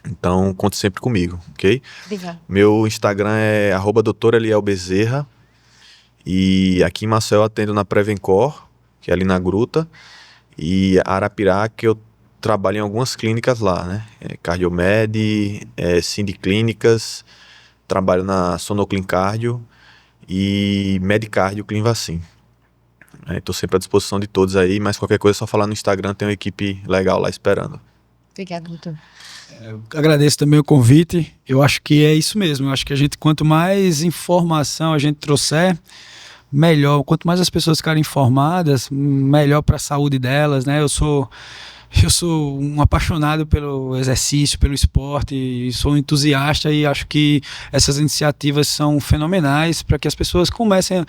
Então, conte sempre comigo, ok? Obrigada. Meu Instagram é @doutorelielbezerra, e aqui em Maceió eu atendo na Prevencor, que é ali na Gruta, e Arapiraca eu trabalho em algumas clínicas lá, né? Cardiomed, Sindiclínicas, trabalho na Sonoclin Cardio e Medicardio Clinvacin. Estou sempre à disposição de todos aí, mas qualquer coisa é só falar no Instagram, tem uma equipe legal lá esperando. Obrigada, doutor. Eu agradeço também o convite. Eu acho que é isso mesmo. Eu acho que quanto mais informação a gente trouxer, melhor. Quanto mais as pessoas ficarem informadas, melhor para a saúde delas, né? Eu sou um apaixonado pelo exercício, pelo esporte, e sou um entusiasta, e acho que essas iniciativas são fenomenais para que as pessoas comecem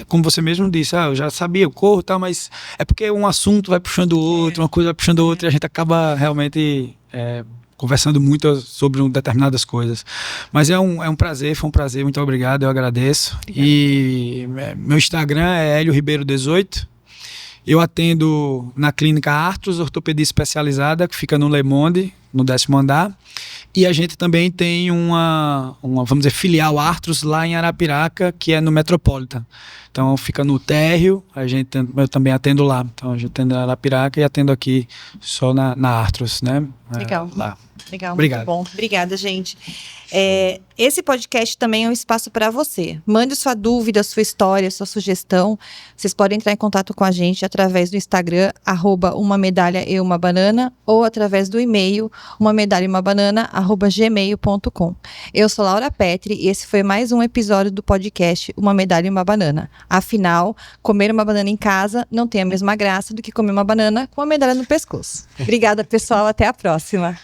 como você mesmo disse, eu já sabia, eu corro, tá, mas é porque um assunto vai puxando o outro, uma coisa vai puxando o outro, e a gente acaba realmente conversando muito sobre determinadas coisas. Mas foi um prazer, muito obrigado, eu agradeço. E meu Instagram é Hélio Ribeiro 18. Eu atendo na clínica Arthros, ortopedia especializada, que fica no Le Monde, no 10º andar. E a gente também tem uma vamos dizer, filial Arthros lá em Arapiraca, que é no Metropolitan. Então fica no térreo, eu também atendo lá. Então a gente atende na Arapiraca e atendo aqui só na Arthros, né? Legal. Lá. Legal, Obrigado. Muito bom. Obrigada, gente. Esse podcast também é um espaço para você. Mande sua dúvida, sua história, sua sugestão. Vocês podem entrar em contato com a gente através do Instagram, @umamedalhaeumabanana, ou através do e-mail, umamedalhaeumabanana@gmail.com. Eu sou Laura Petri e esse foi mais um episódio do podcast Uma Medalha e uma Banana. Afinal, comer uma banana em casa não tem a mesma graça do que comer uma banana com uma medalha no pescoço. Obrigada, pessoal. Até a próxima.